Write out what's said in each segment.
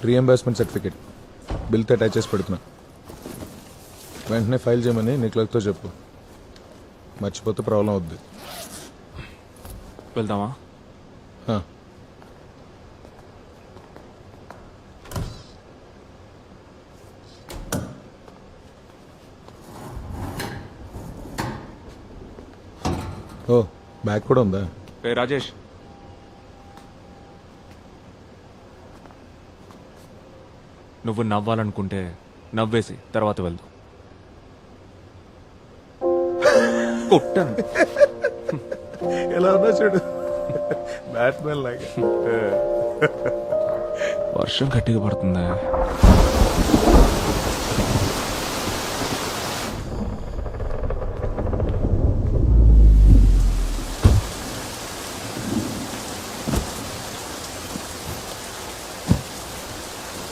Reimbursement certificate బిల్తో attach చేసి పెడుతున్నా. వెంటనే ఫైల్ చేయమని నీ క్లర్క్తో చెప్పు. మర్చిపోతే ప్రాబ్లం అవుద్ది. వెళ్దామా? ఆ. ఓ బ్యాగ్ కూడా ఉందా? ఏ రాజేష్, నువ్వు నవ్వాలనుకుంటే నవ్వేసి తర్వాత వెళ్దాం. కొట్టాను. ఎలా ఉన్నా చూడు, బ్యాట్మెన్ లాగా. వర్షం గట్టిగా పడుతుందా?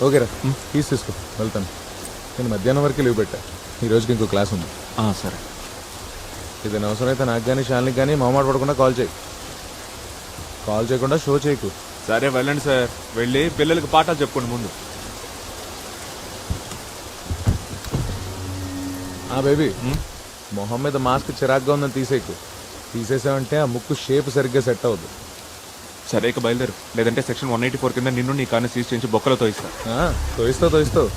ఓకేరా, తీసుకో, వెళ్తాను. నేను మధ్యాహ్నం వరకు లీవ్ పెట్టా. ఈ రోజుకి ఇంకో క్లాస్ ఉంది. సరే. ఏదైనా అవసరం అయితే నాకు కానీ శాలినికి కానీ మొహమాట పడకుండా కాల్ చేయి. కాల్ చేయకుండా షో చేయకు. సరే వెళ్ళండి సార్. వెళ్ళి పిల్లలకి పాఠాలు చెప్పుకోండి ముందు. బేబీ, మొహం మీద మాస్క్ చిరాగ్గా ఉందని తీసేయకు. తీసేసావంటే ఆ ముక్కు షేప్ సరిగ్గా సెట్ అవ్వదు. సరే ఇక బయలుదేరు, లేదంటే సెక్షన్ 184 కింద నిన్ను నీ కాన్ని సీజ్ చేయించి బొక్కలతో ఇస్తా. తోయిస్తావు.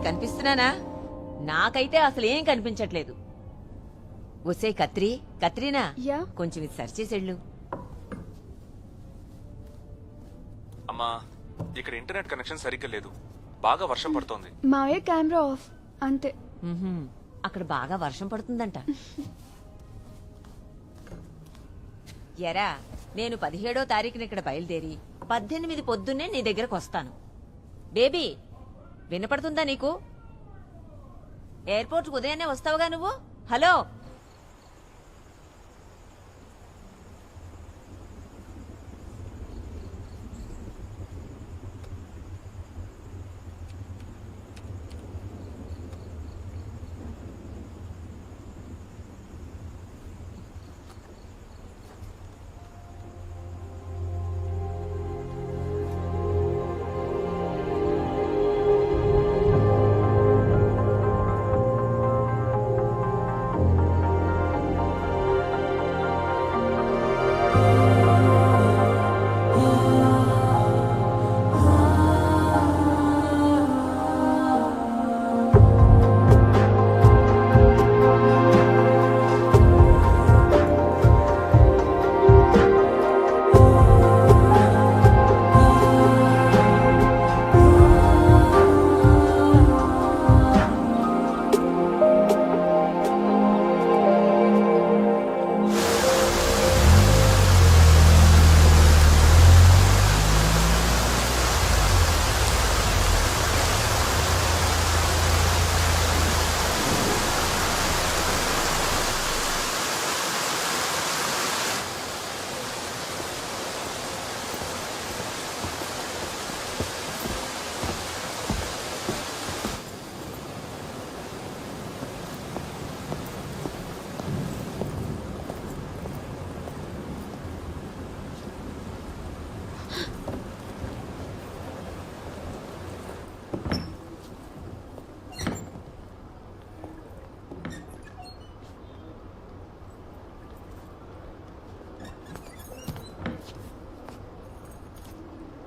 కనిపిస్తున్నానా? నాకైతే అసలు ఏం కనిపించట్లేదు. ఒసే కత్రీనా, కొంచెం ఇది సర్చ్ చేసేళ్ళు. అమ్మా, ఇక్కడ ఇంటర్నెట్ కనెక్షన్ సరిగ్గా లేదు. బాగా వర్షం పడుతోంది. మావయ్య కెమెరా ఆఫ్ అంతే. అక్కడ బాగా వర్షం పడుతుందంట. ఎరా, నేను 17వ తారీఖున ఇక్కడ బయలుదేరి 18 పొద్దున్నే నీ దగ్గరకు వస్తాను. బేబీ, వినపడుతుందా నీకు? ఎయిర్పోర్ట్కి ఉదయాన్నే వస్తావుగా నువ్వు. హలో,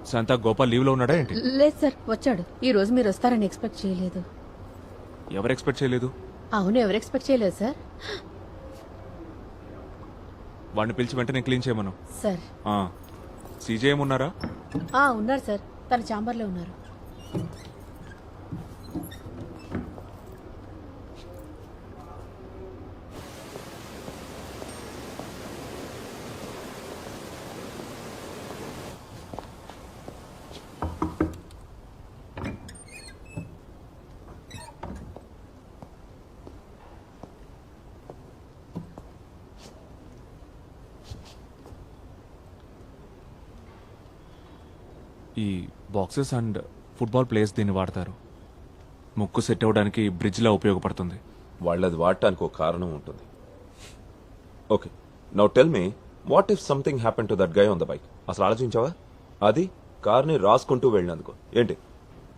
శాంత, గోపాల్ లీవ్ లో ఉన్నాడా ఏంటి? లేదు సార్, వచ్చాడు. ఈ రోజు మీరు వస్తారని ఎక్స్పెక్ట్ చేయలేదు. ఎవరు ఎక్స్పెక్ట్ చేయలేదు? అవును, ఎవరు ఎక్స్పెక్ట్ చేయలేదు సార్. వాడిని పిలిచి వెంటనే క్లీన్ చేయమను. సార్. సీజేఎం ఉన్నారా? ఉన్నారు సార్, తన ఛాంబర్లో ఉన్నారు. ఈ బాక్సెస్ అండ్ ఫుట్బాల్ ప్లేయర్స్ దీన్ని వాడతారు. ముక్కు సెట్ అవ్వడానికి బ్రిడ్జ్లా ఉపయోగపడుతుంది. వాళ్ళది వాడటానికి ఒక కారణం ఉంటుంది. Okay, now tell me, what if something happen to that guy on the bike? అసలు ఆలోచించావా? అది కార్ని రాసుకుంటూ వెళ్ళినందుకు ఏంటి?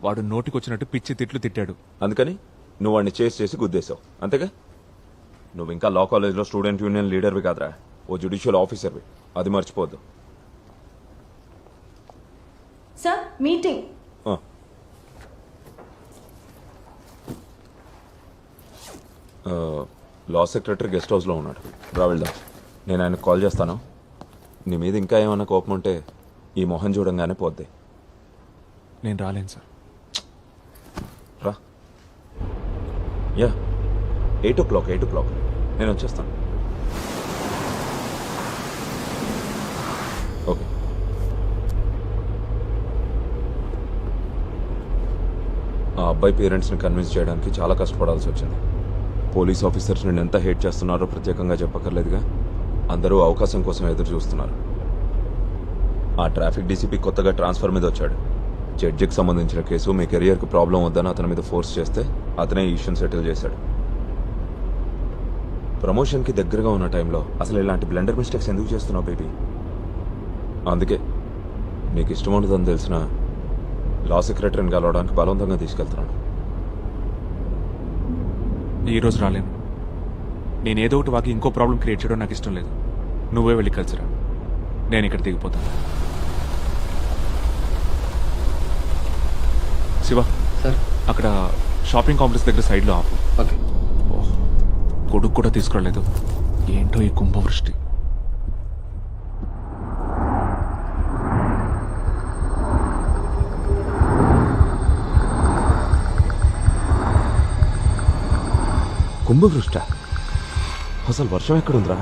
వాడు నోటికొచ్చినట్టు పిచ్చి తిట్లు తిట్టాడు. అందుకని నువ్వు వాడిని చేసి గుద్దేశావు, అంతేగా? నువ్వు ఇంకా లా కాలేజ్లో స్టూడెంట్ యూనియన్ లీడర్వి కాదురా, ఓ జ్యుడిషియల్ ఆఫీసర్వి. అది మర్చిపోవద్దు. Sir meeting. ఆ. లా సెక్రటరీ గెస్ట్ హౌస్లో ఉన్నాడు, రా వెళ్దాం. నేను ఆయనకు కాల్ చేస్తాను. నీ మీద ఇంకా ఏమైనా కోపం ఉంటే ఈ మొహం చూడంగానే పోద్ది. నేను రాలేను సార్. రా. యా, 8 o'clock నేను వచ్చేస్తాను. ఓకే. ఆ అబ్బాయి పేరెంట్స్ని కన్విన్స్ చేయడానికి చాలా కష్టపడాల్సి వచ్చింది. పోలీస్ ఆఫీసర్స్ నేను ఎంత హేట్ చేస్తున్నారో ప్రత్యేకంగా చెప్పక్కర్లేదుగా. అందరూ అవకాశం కోసం ఎదురు చూస్తున్నారు. ఆ ట్రాఫిక్ డీసీపీ కొత్తగా ట్రాన్స్ఫర్ మీద వచ్చాడు. జడ్జికి సంబంధించిన కేసు మీ కెరియర్కి ప్రాబ్లం వద్దని అతని మీద ఫోర్స్ చేస్తే అతనే ఈ ఇష్యూని సెటిల్ చేశాడు. ప్రమోషన్కి దగ్గరగా ఉన్న టైంలో అసలు ఇలాంటి బ్లెండర్ మిస్టేక్స్ ఎందుకు చేస్తున్నావు బేబీ? అందుకే నీకు ఇష్టం ఉండదని తెలిసిన లా సెక్రటరీని కలవడానికి బలవంతంగా తీసుకెళ్తున్నాను. ఈరోజు రాలేను. నేను ఏదో ఒకటి వాకి ఇంకో ప్రాబ్లం క్రియేట్ చేయడం నాకు ఇష్టం లేదు. నువ్వే వెళ్ళి కలిసిరా, నేను ఇక్కడ దిగిపోతాను. శివ సార్. అక్కడ షాపింగ్ కాంప్లెక్స్ దగ్గర సైడ్లో ఆపు. ఓకే. ఓహ్, కొడుకు కూడా తీసుకురాలేదు. ఏంటో ఈ కుంభవృష్టి. కుంభవృష్ట? అసలు వర్షం ఎక్కడుందిరా?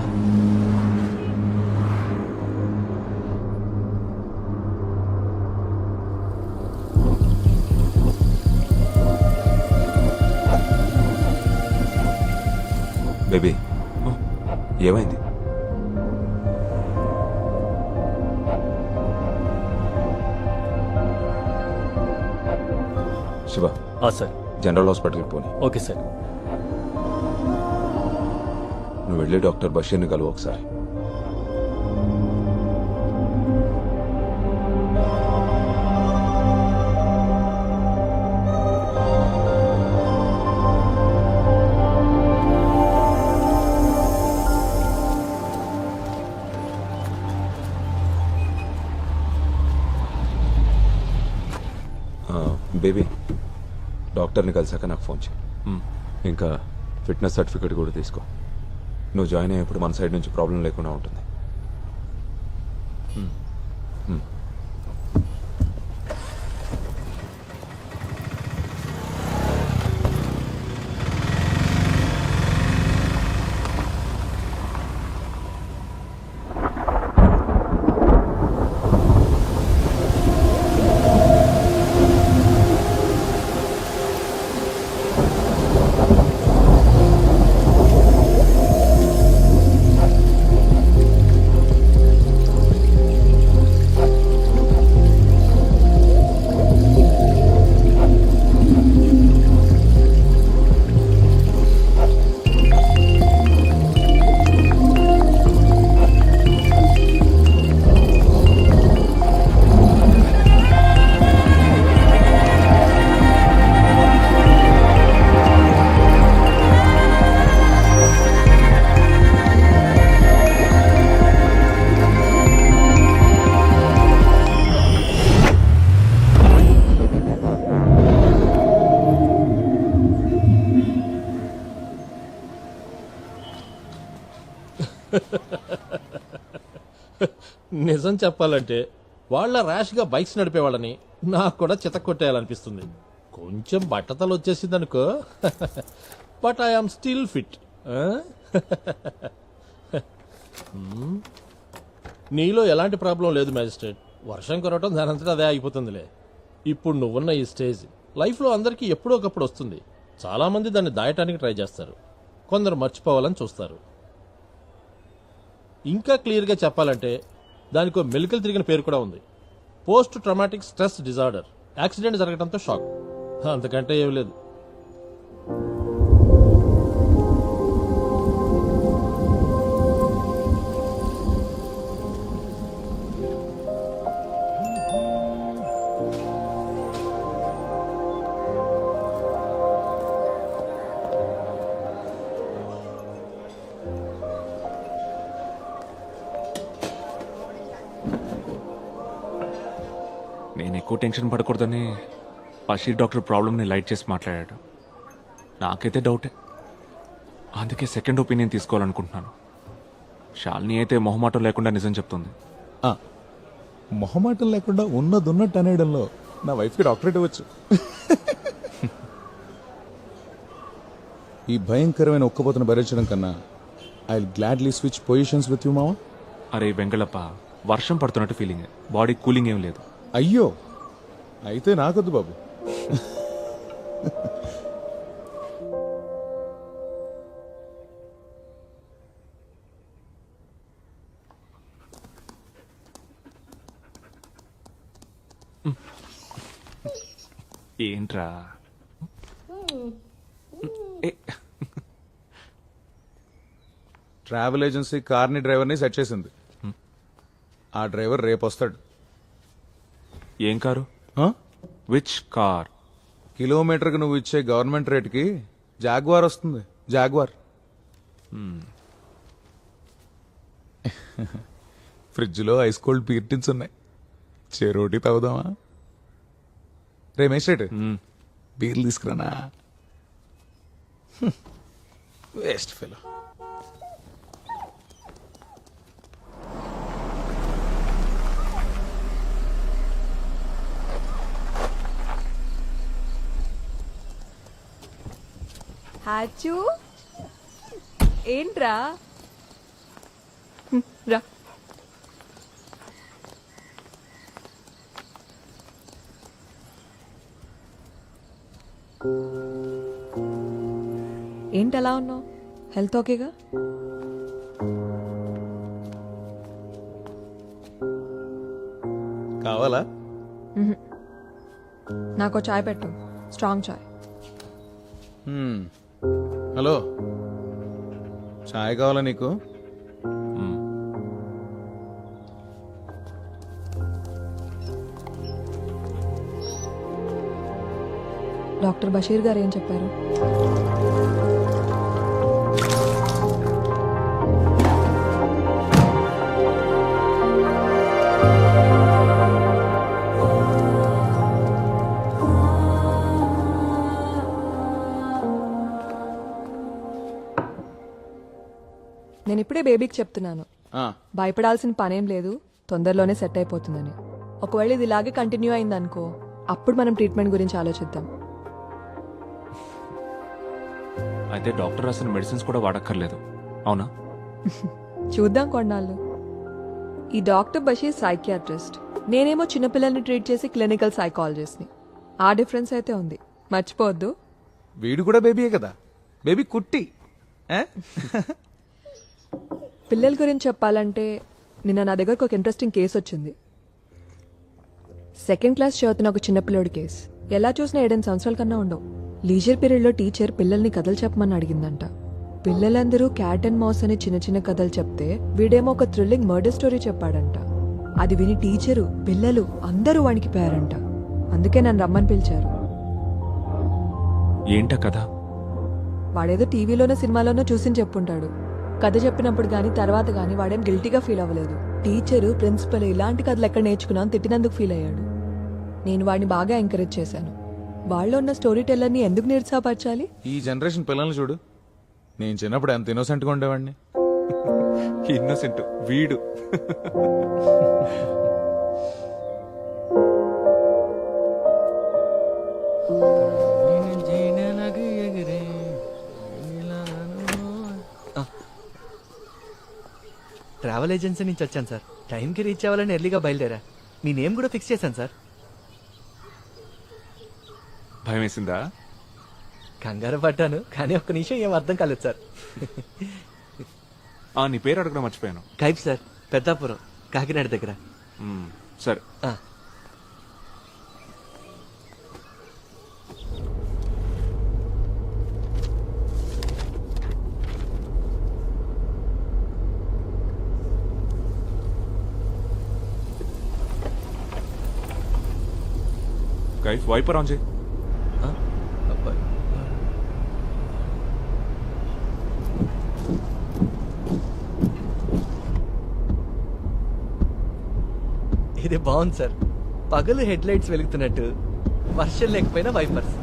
బేబీ, ఏమైంది? శివ, సార్. జనరల్ హాస్పిటల్కి పోనీ. Okay sir. నువ్వు వెళ్ళి డాక్టర్ బషీర్ని కలువు ఒకసారి. బేబీ, డాక్టర్ని కలిసాక నాకు ఫోన్ చేయి. ఇంకా ఫిట్నెస్ సర్టిఫికేట్ కూడా తీసుకో. నువ్వు జాయిన్ అయ్యేప్పుడు మన సైడ్ నుంచి ప్రాబ్లం లేకుండా ఉంటుంది. నిజం చెప్పాలంటే వాళ్ళ ర్యాష్గా బైక్స్ నడిపేవాళ్ళని నాకు కూడా చితక్కొట్టేయాలనిపిస్తుంది. కొంచెం బట్టతలు వచ్చేసింది అనుకో, బట్ ఐఎమ్ స్టిల్ ఫిట్. నీలో ఎలాంటి ప్రాబ్లం లేదు మ్యాజిస్ట్రేట్. వర్షం కురవటం దానంతటా అదే అయిపోతుందిలే. ఇప్పుడు నువ్వున్న ఈ స్టేజ్ లైఫ్లో అందరికీ ఎప్పుడో ఒకప్పుడు వస్తుంది. చాలామంది దాన్ని దాయటానికి ట్రై చేస్తారు, కొందరు మర్చిపోవాలని చూస్తారు. ఇంకా క్లియర్గా చెప్పాలంటే దానికో మెలికలు తిరిగిన పేరు కూడా ఉంది, post traumatic stress disorder. Accident జరగడంతో షాక్, అంతకంటే ఏం లేదు. నేను ఎక్కువ టెన్షన్ పడకూడదని బషీర్ డాక్టర్ ప్రాబ్లమ్ని లైట్ చేసి మాట్లాడాడు. నాకైతే డౌటే, అందుకే సెకండ్ ఒపీనియన్ తీసుకోవాలనుకుంటున్నాను. శాలిని అయితే మొహమాటం లేకుండా నిజం చెప్తుంది. మొహమాటం లేకుండా ఉన్నదున్నట్టు అనేయడంలో నా వైఫ్కి డాక్టరేట్ ఇవ్వచ్చు. ఈ భయంకరమైన ఒక్కపోతను భరించడం కన్నా I gladly switch positions with you మావా. అరే వెంగళప్ప, వర్షం పడుతున్నట్టు ఫీలింగ్, బాడీ కూలింగ్ ఏం లేదు. అయ్యో అయితే నాకొద్దు బాబు. ఏంట్రా ఏ, ట్రావెల్ ఏజెన్సీ కార్ని డ్రైవర్ని సెట్ చేసింది. ఆ డ్రైవర్ రేపు వస్తాడు. ఏం కారు? ఆ? Which car? కిలోమీటర్కి నువ్వు ఇచ్చే గవర్నమెంట్ రేట్కి జాగ్వార్ వస్తుంది. జాగ్వార్. ఫ్రిడ్జ్లో ఐస్ కోల్డ్ బీర్ టిన్స్ ఉన్నాయి. చెరోటి తాగుదామా? రే మేస్ట్రేట్, బీర్లు తీసుకురానా? Waste fellow. హ్యాచు ఏంట్రా? రా. ఏంటి అలా ఉన్నావు? హెల్త్ ఓకేగా? కావాలా? నాకు చాయ్ పెట్టు, స్ట్రాంగ్ చాయ్. హలో, చాయ్ కావాలా నీకు? డాక్టర్ బషీర్ గారు ఏం చెప్పారు? నేను ఇప్పుడే బేబీకి చెప్తున్నాను, భయపడాల్సిన పనేం లేదు, తొందరలోనే సెట్ అయిపోతుందని. ఒకవేళ ఇది ఇలాగే కంటిన్యూ అయిందనుకో, అప్పుడు మనం ట్రీట్మెంట్ గురించి ఆలోచిద్దాం. అయితే డాక్టర్ రాసిన మెడిసిన్స్ కూడా వాడక్కర్లేదు, అవునా? చూద్దాం కొన్నాళ్ళు. ఈ డాక్టర్ బషీర్ సైకియాట్రిస్ట్, నేనేమో చిన్నపిల్లల్ని ట్రీట్ చేసి క్లినికల్ సైకాలజిస్ట్ని. ఆ డిఫరెన్స్ అయితే ఉంది, మర్చిపోవద్దు. వీడు కూడా బేబీయే కదా, బేబీ కుట్టి. పిల్లల గురించి చెప్పాలంటే నిన్న నా దగ్గరకు ఒక ఇంట్రెస్టింగ్ కేసు వచ్చింది. 2nd క్లాస్ చదువుతున్న ఒక చిన్నపిల్లడి కేసు. ఎలా చూసినా 7 సంవత్సరాల కన్నా ఉండవు. లీజర్ పీరియడ్లో టీచర్ పిల్లల్ని కథలు చెప్పమని అడిగిందంట. పిల్లలందరూ క్యాట్ అండ్ మౌస్ అని చిన్న చిన్న కథలు చెప్తే వీడేమో ఒక థ్రిల్లింగ్ మర్డర్ స్టోరీ చెప్పాడంట. అది విని టీచరు, పిల్లలు అందరూ వణికిపోయారంట. అందుకే నన్ను రమ్మని పిలిచారు. ఏంటా కథ? వాడేదో టీవీలోనో సినిమాలోనో చూసి చెప్పుంటాడు. కథ చెప్పినప్పుడు గానీ తర్వాత గానీ వాడేం గిల్టీగా ఫీల్ అవ్వలేదు. టీచరు, ప్రిన్సిపల్ ఇలాంటి కథలు ఎక్కడ నేర్చుకున్నాను తిట్టినందుకు ఫీల్ అయ్యాడు. నేను వాడిని బాగా ఎంకరేజ్ చేశాను. వాళ్ళు ఉన్న స్టోరీ టెల్లర్ని ఎందుకు నిరుత్సాహపరచాలి? ఈ జనరేషన్ పిల్లల్ని చూడు. నేను చిన్నప్పుడు ఎంత ఇన్నోసెంట్గా ఉండేవాడిని. ఇన్నోసెంట్ వీడు. ట్రావెల్ ఏజెన్సీ నుంచి వచ్చాను సార్. టైంకి రీచ్ అవ్వాలని ఎర్లీగా బయలుదేరా. మీ నేమ్ కూడా ఫిక్స్ చేశాను సార్. భయం వేసిందా? కంగారు పడ్డాను, కానీ ఒక్క నిమిషం ఏం అర్థం కాలేదు సార్. నీ పేరు అడగడం మర్చిపోయాను. కైప్ సార్, పెద్దాపురం, కాకినాడ దగ్గర. సరే, కైఫ్ వైపర్ ఆన్ చేయి. అబ్బాయి ఇది బాగుంది సార్. పగలు హెడ్ లైట్స్ వెలుగుతున్నట్టు, వర్షం లేకపోయినా వైపర్స్.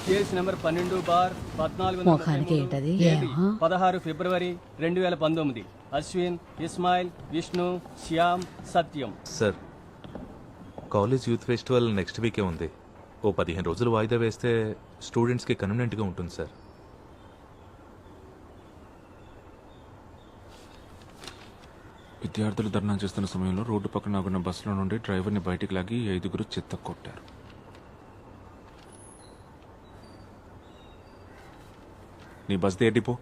కేసు నెంబర్ 12/14 ముఖానికి ఏంటది? ఏమో. 16 ఫిబ్రవరి 2019. Ashwin, Ismail, Vishnu, Shyam, Satyam. Sir, college youth festival next వీకే ఉంది. ఓ 15 రోజులు వాయిదా వేస్తే స్టూడెంట్స్కి కన్వీనియంట్గా ఉంటుంది సార్. విద్యార్థులు ధర్నా చేస్తున్న సమయంలో రోడ్డు పక్కన ఆగున్న బస్సులో నుండి డ్రైవర్ని బయటికి లాగి 5 చెత్త కొట్టారు. నీ బస్ ఏ depot?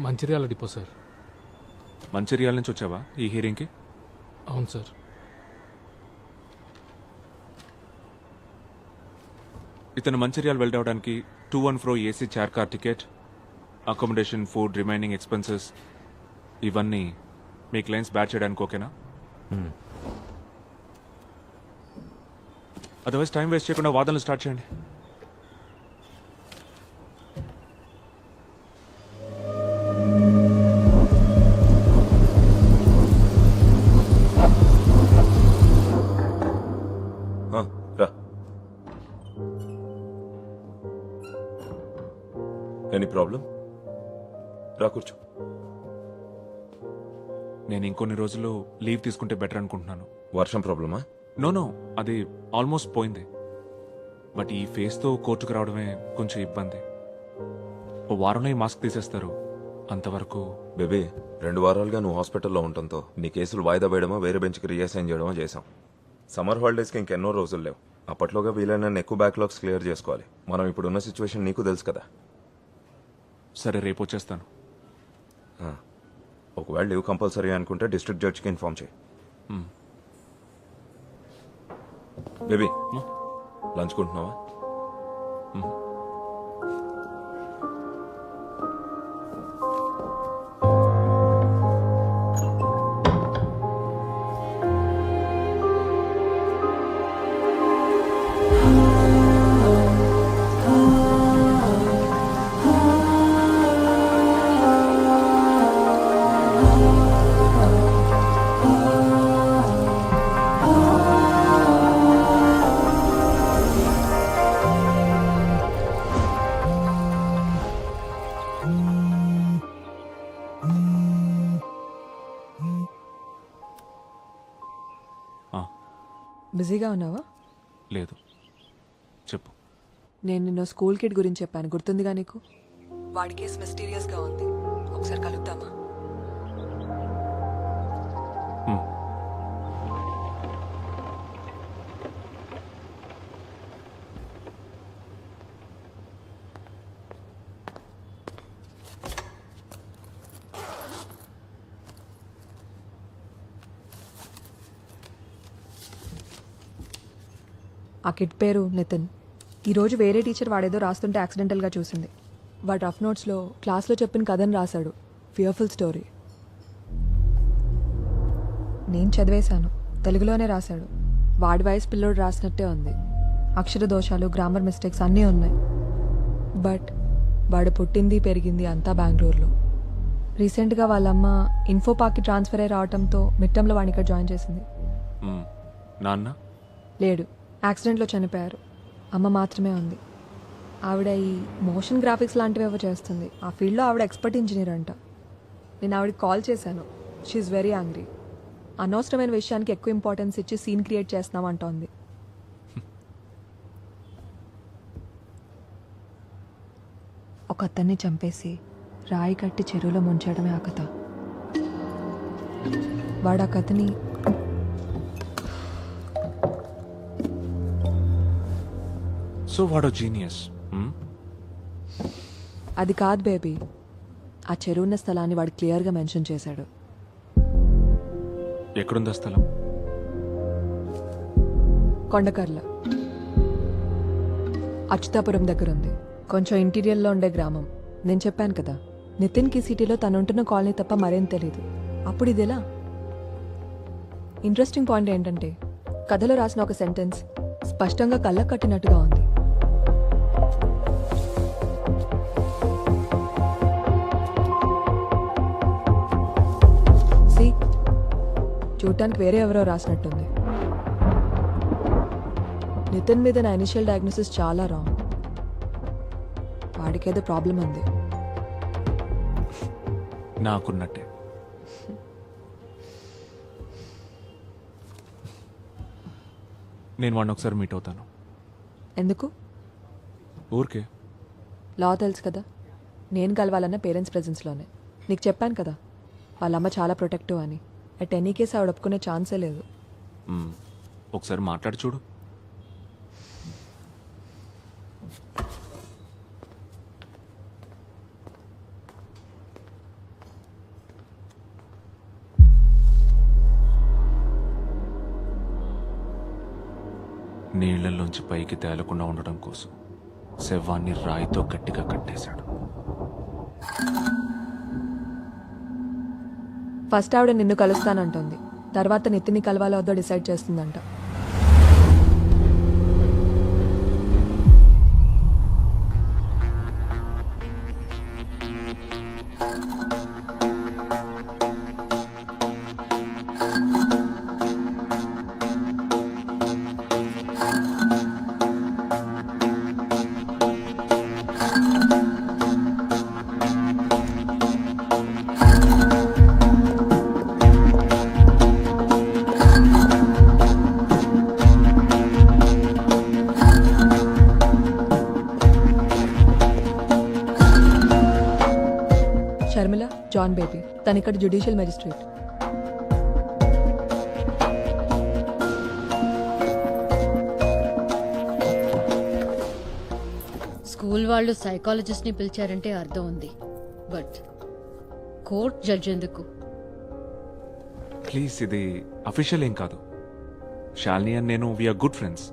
Mancherial depot sir. Mancherial నుంచి వచ్చావా ఈ హియరింగ్కి? అవును సార్. ఇతను మంచిర్యాల వెళ్ళడానికి 214 AC chair car ticket, accommodation, food, remaining expenses ఇవన్నీ మీ క్లయింట్స్ బ్యాచ్ చేయడానికి ఓకేనా? అదర్వైజ్ టైం వేస్ట్ చేయకుండా వాదనలు స్టార్ట్ చేయండి. రా. Any problem? రా కూర్చో. నేను ఇంకొన్ని రోజులు లీవ్ తీసుకుంటే బెటర్ అనుకుంటున్నాను. వర్షం ప్రాబ్లమా? నో, అది ఆల్మోస్ట్ పోయింది. బట్ ఈ ఫేస్తో కోర్టుకు రావడమే కొంచెం ఇబ్బంది. ఓ వారంలో ఈ మాస్క్ తీసేస్తారు. అంతవరకు బేబీ, 2 వారాలుగా నువ్వు హాస్పిటల్లో ఉండటంతో నీ కేసులు వాయిదా వేయడమో వేరే బెంచ్కి రీఅసైన్ చేయడమో చేశాం. సమ్మర్ హాలిడేస్కి ఇంకెన్నో రోజులు లేవు. అప్పట్లోగా వీలైన ఎక్కువ బ్యాక్లాగ్స్ క్లియర్ చేసుకోవాలి. మనం ఇప్పుడున్న సిచ్యువేషన్ నీకు తెలుసు కదా. సరే, రేపు వచ్చేస్తాను. ఒకవేళ లీవ్ కంపల్సరీ అనుకుంటే డిస్ట్రిక్ట్ జడ్జ్కి ఇన్ఫార్మ్ చేయి. బేబీ, లంచ్ కొంటున్నావా? బిజీగా ఉన్నావా? లేదు, చెప్పు. నేను నిన్న స్కూల్ కిడ్ గురించి చెప్పాను, గుర్తుందిగా నీకు? వాడి కేసు మిస్టీరియస్గా ఉంది. ఒకసారి కలుద్దామా? ఆ కిడ్ పేరు నితిన్. ఈరోజు వేరే టీచర్ వాడేదో రాస్తుంటే యాక్సిడెంటల్గా చూసింది. వాడు రఫ్ నోట్స్లో క్లాస్లో చెప్పిన కథను రాశాడు. Fearful story. నేను చదివేశాను. తెలుగులోనే రాశాడు. వాడి వయసు పిల్లోడు రాసినట్టే ఉంది. అక్షర దోషాలు, గ్రామర్ మిస్టేక్స్ అన్నీ ఉన్నాయి. బట్ వాడు పుట్టింది పెరిగింది అంతా బెంగళూరులో. రీసెంట్గా వాళ్ళమ్మ ఇన్ఫో పార్క్కి ట్రాన్స్ఫర్ అయ్యి రావడంతో మిట్టంలో వాడిని ఇక్కడ జాయిన్ చేసింది. నాన్న లేడు, యాక్సిడెంట్లో చనిపోయారు. అమ్మ మాత్రమే ఉంది. ఆవిడ ఈ మోషన్ గ్రాఫిక్స్ లాంటివి ఏవో చేస్తుంది. ఆ ఫీల్డ్లో ఆవిడ ఎక్స్పర్ట్ ఇంజనీర్ అంట. నేను ఆవిడకి కాల్ చేశాను. She very angry. అనవసరమైన విషయానికి ఎక్కువ ఇంపార్టెన్స్ ఇచ్చి సీన్ క్రియేట్ చేస్తున్నాం అంటోంది. ఒక అతన్ని చంపేసి రాయి కట్టి చెరువులో ముంచడమే ఆ కథ. వాడు ఆ కథని సో వాడో జీనియస్. అది కాదు బేబీ. ఆ చెరువున్న స్థలాన్ని వాడు క్లియర్గా మెన్షన్ చేశాడు. ఎక్కడుందా స్థలం? కొండకర్ల అచ్యుతాపురం దగ్గర ఉంది. కొంచెం ఇంటీరియర్లో ఉండే గ్రామం. నేను చెప్పాను కదా, నితిన్కి సిటీలో తనుంటున్న కాలనీ తప్ప మరేం తెలీదు. అప్పుడు ఇదెలా? ఇంట్రెస్టింగ్ పాయింట్ ఏంటంటే కథలో రాసిన ఒక సెంటెన్స్ స్పష్టంగా కళ్ళకు కట్టినట్టుగా ఉంది. సి చూడటానికి వేరే ఎవరో రాసినట్టుంది. నితిన్ మీద నా ఇనిషియల్ డయాగ్నోసిస్ చాలా రాంగ్. వాడికేదో ప్రాబ్లం ఉంది. నాకున్నట్టే. నేను వాడిని ఒకసారి మీట్ అవుతాను. ఎందుకు? ఊరికే. లా తెలుసు కదా, నేను కలవాలన్న పేరెంట్స్ ప్రెజెన్స్లోనే. నీకు చెప్పాను కదా వాళ్ళ అమ్మ చాలా ప్రొటెక్టివ్ అని. అట్ ఎనీ కేసు ఆవిడ ఒప్పుకునే ఛాన్సే లేదు. ఒకసారి మాట్లాడి చూడు. నీళ్లలోంచి పైకి తేలకుండా ఉండడం కోసం శవాన్ని రాయితో గట్టిగా కట్టేశాడు. ఫస్ట్ ఆవిడ నిన్ను కలుస్తానంటుంది, తర్వాత నితిన్ని కలవాలో వద్దో డిసైడ్ చేస్తుందంట. షర్మిల, జాన్ బేబీ, తను ఇక్కడ జ్యుడిషియల్ మెజిస్ట్రేట్. స్కూల్ వాళ్ళు సైకాలజిస్ట్ని పిలిచారంటే అర్థం ఉంది, బట్ కోర్ట్ జడ్జ్ ఎందుకు? ప్లీజ్, ఇది అఫీషియల్ ఏం కాదు. శాలిని అండ్ నేను వీఆర్ గుడ్ ఫ్రెండ్స్.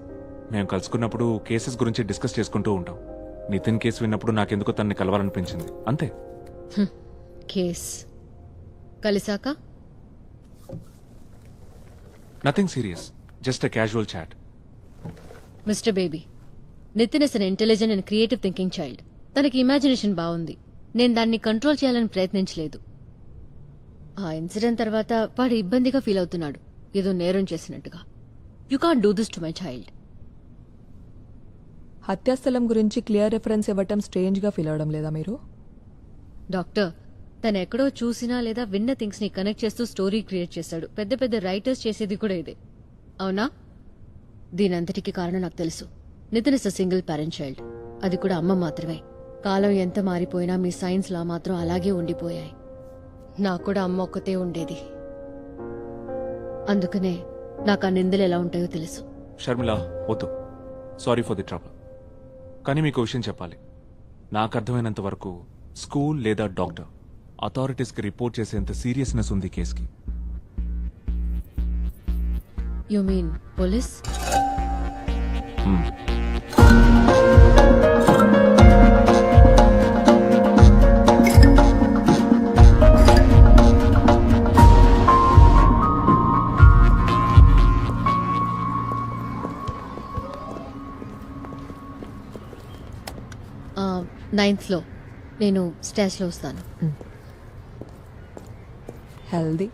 మేము కలుసుకున్నప్పుడు కేసెస్ గురించి డిస్కస్ చేసుకుంటూ ఉంటాం. నితిన్ కేసు విన్నప్పుడు నాకెందుకో తనని కలవాలనిపించింది, అంతే. కేస్ కలిసాక nothing serious, just a casual chat. Mister baby, Nitin is an intelligent and creative thinking child. తనకి ఇమాజినేషన్ బాగుంది. నేను దాన్ని కంట్రోల్ చేయాలని ప్రయత్నించలేదు. ఆ ఇన్సిడెంట్ తర్వాత వాడు ఇబ్బందిగా ఫీల్ అవుతున్నాడు, ఏదో నేరం చేసినట్టుగా. You can't do this to my child. హత్యాస్థలం గురించి క్లియర్ రిఫరెన్స్ ఇవ్వటం స్ట్రేంజ్గా ఫీల్ అవడం లేదా మీరు? డాక్టర్, తను ఎక్కడో చూసినా లేదా విన్న థింగ్స్ ని కనెక్ట్ చేస్తూ స్టోరీ క్రియేట్ చేశాడు. పెద్ద పెద్ద రైటర్స్ చేసేది కూడా ఇదే, అవునా? దీనంతటికి కారణం నాకు తెలుసు. Nitin is a single parent child, అది కూడా అమ్మ మాత్రమే. కాలం ఎంత మారిపోయినా మీ సైన్స్ లా మాత్రం అలాగే ఉండిపోయాయి. నాకు కూడా అమ్మ ఒక్కతే ఉండేది, అందుకనే నాకు ఆ నిందలు ఎలా ఉంటాయో తెలుసు. షర్మిల, వద్దు. Sorry for the trouble. కానీ మీకు విషయం చెప్పాలి. నాకు అర్థమైనంత వరకు స్కూల్ లేదా డాక్టర్ అథారిటీస్కి రిపోర్ట్ చేసేంత సీరియస్నెస్ ఉంది కేసుకి. You mean police? నైన్త్లో నేను స్టాచ్లో వస్తాను. హెల్దీ.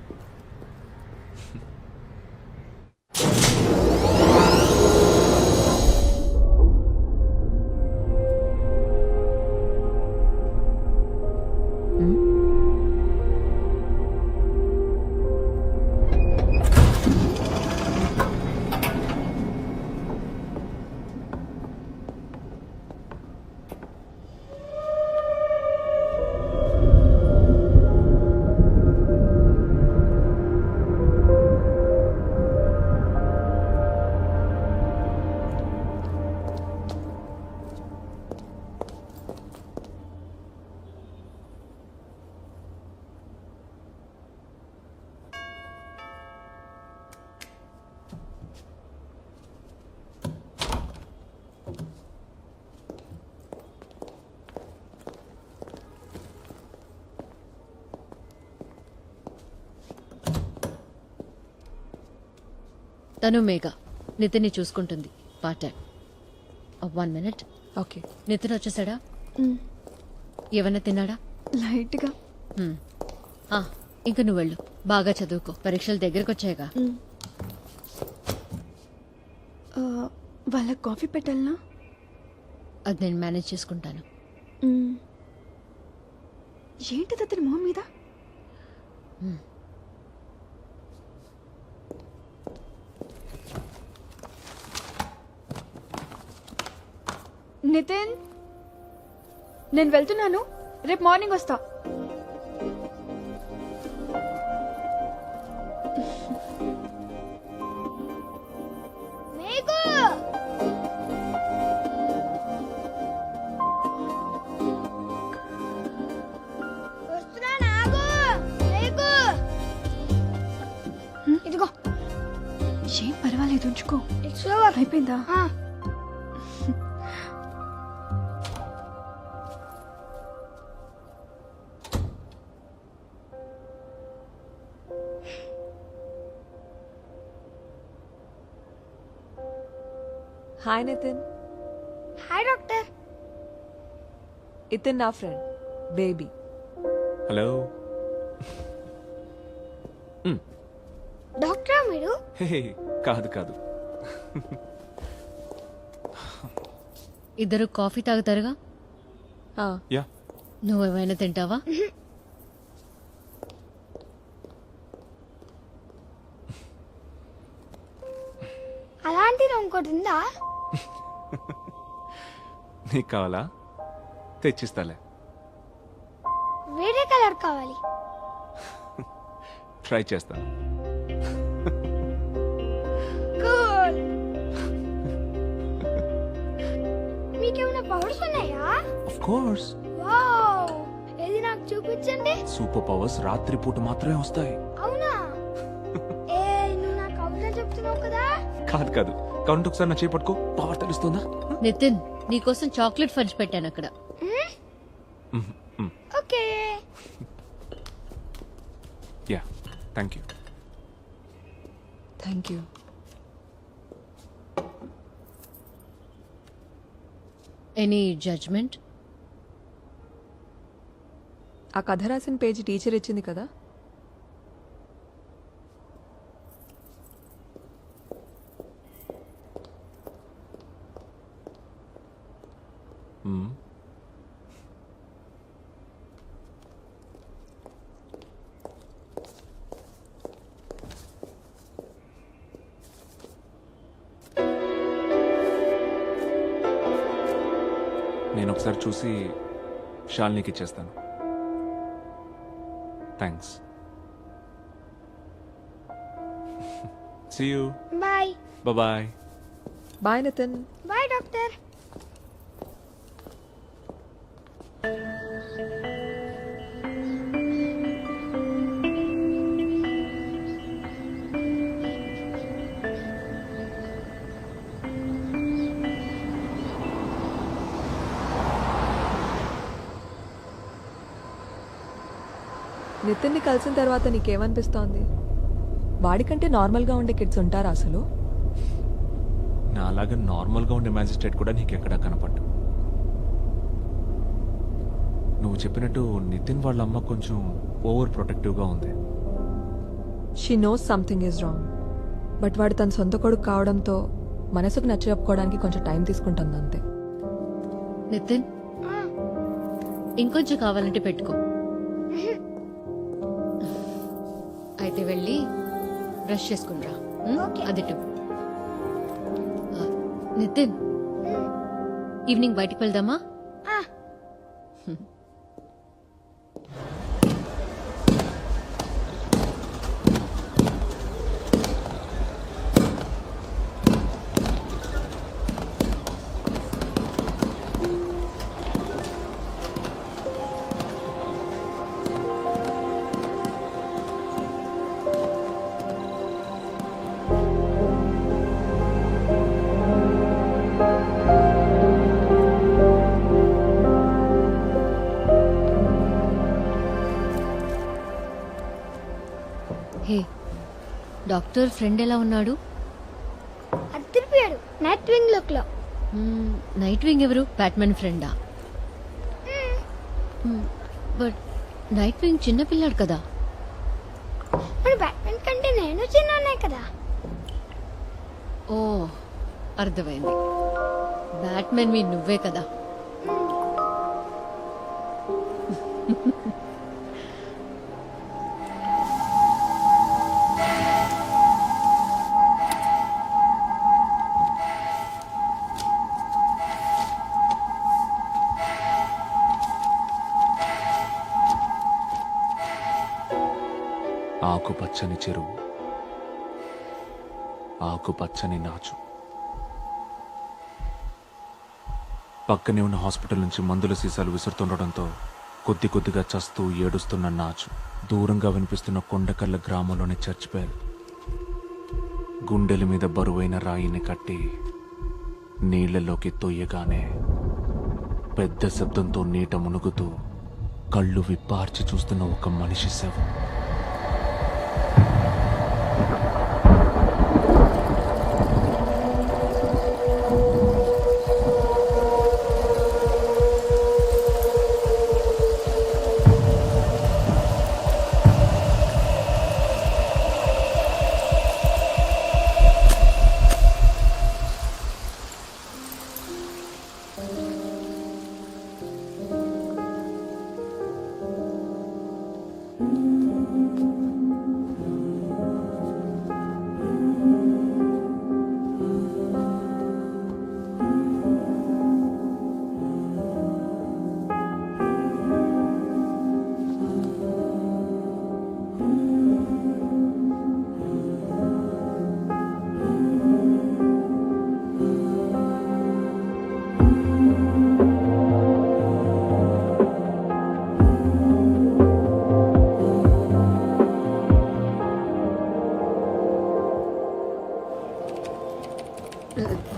తను మేఘ నితిన్ని చూసుకుంటుంది part time. 1 minute. Okay. Nitin వచ్చేసాడా? ఏమన్నా తిన్నాడా? లైట్గా. హ్మ్. ఆ, ఇంక నువ్వు వెళ్ళు, బాగా చదువుకో, పరీక్షలు దగ్గరకు వచ్చాయిగా. వాళ్ళకి కాఫీ పెట్టాలనా? అది నేను మేనేజ్ చేసుకుంటాను. ఏంటిది అతని మొహం మీద? నితిన్, నేను వెళ్తున్నాను, రేపు మార్నింగ్ వస్తా. ఇదిగో. ఏం పర్వాలేదు, ఉంచుకో. అయిపోయిందా? హాయ్ నితిన్. Hi doctor. ఇతన్ నా ఫ్రెండ్ బేబీ. హలో. డాక్టరా మీరు? హే, కాదు కాదు. ఇద్దరు కాఫీ తాగుతారుగా? యా. నువ్వేమైనా తింటావా? అలాంటిది ఇంకోటి ఉందా? నీకు కావాలా? తెచ్చిస్తాలే. వేరే కలర్ కావాలి. ట్రై చేస్తాను. కూల్. మీకేమైనా పవర్స్ ఉన్నాయా? Of course. వావ్, ఏది నాకు చూపించండి. సూపర్ పవర్స్ రాత్రి పూట మాత్రమే వస్తాయి. అవునా? ఏ, నువ్వు నాకు అవునా చెప్తున్నావు కదా? కాదు కాదు, కౌంట్ ఒకసారి నా చేపట్టుకో, పవర్ తెలుస్తుందా? నితిన్, నీకోసం చాక్లెట్ ఫంచ్ పెట్టాను అక్కడ. Okay. Yeah, thank you. Thank you. Any judgement? ఆ కథ రాసిన పేజీ టీచర్ ఇచ్చింది కదా. నేను ఒకసారి చూసి షాల్నీకి ఇచ్చేస్తాను. Thanks. See you. Bye. Bye. Bye Nitin. Bye doctor. నితిన్ని కలిసిన తర్వాత నీకేమనిపిస్తోంది? వాడికంటే నార్మల్గా ఉండే కిడ్స్ ఉంటారా అసలు? నా అలాగా నార్మల్గా ఉండే మ్యాజిస్ట్రేట్ కూడా నీకు ఎక్కడా కనపడ్డు. నువ్వు చెప్పినట్టు నితిన్ వాళ్ళ అమ్మ కొంచెం ఓవర్ ప్రొటెక్టివ్గా ఉంది. She knows something is wrong. But వాడు తన సొంత కొడుకు కావడంతో మనసుకు నచ్చ చెప్పుకోవడానికి కొంచెం టైం తీసుకుంటుంది అంతే. నితిన్, ఇంకొంచెం కావాలంటే పెట్టుకో. అయితే వెళ్ళి బ్రష్ చేసుకునిరా. అదిటు. నితిన్, ఈవినింగ్ బయటికి వెళ్దామా? హే, డాక్టర్ ఫ్రెండ్ ఎలా ఉన్నాడు? తిరిపాడు నైట్ వింగ్ లుక్ లో. నైట్ వింగ్ ఎవరు? బ్యాట్మెన్ ఫ్రెండా? బట్ నైట్ వింగ్ చిన్నపిల్లాడు కదా. మరి బ్యాట్మెన్ కంటే నేను చిన్ననే కదా. ఓ అర్థమైంది. బ్యాట్మెన్ మీ నువ్వే కదా. ఆకుపచ్చని చెరువు, ఆకుపచ్చని నాచు. పక్కనే ఉన్న హాస్పిటల్ నుంచి మందుల సీసాలు విసురుతుండటంతో కొద్ది కొద్దిగా చస్తూ ఏడుస్తున్న నాచు దూరంగా వినిపిస్తున్న కొండకల్ల గ్రామంలోని చర్చ్ బెల్. గుండెల మీద బరువైన రాయిని కట్టి నీళ్లలోకి తొయ్యగానే పెద్ద శబ్దంతో నీట మునుగుతూ కళ్ళు విప్పార్చి చూస్తున్న ఒక మనిషి శవం.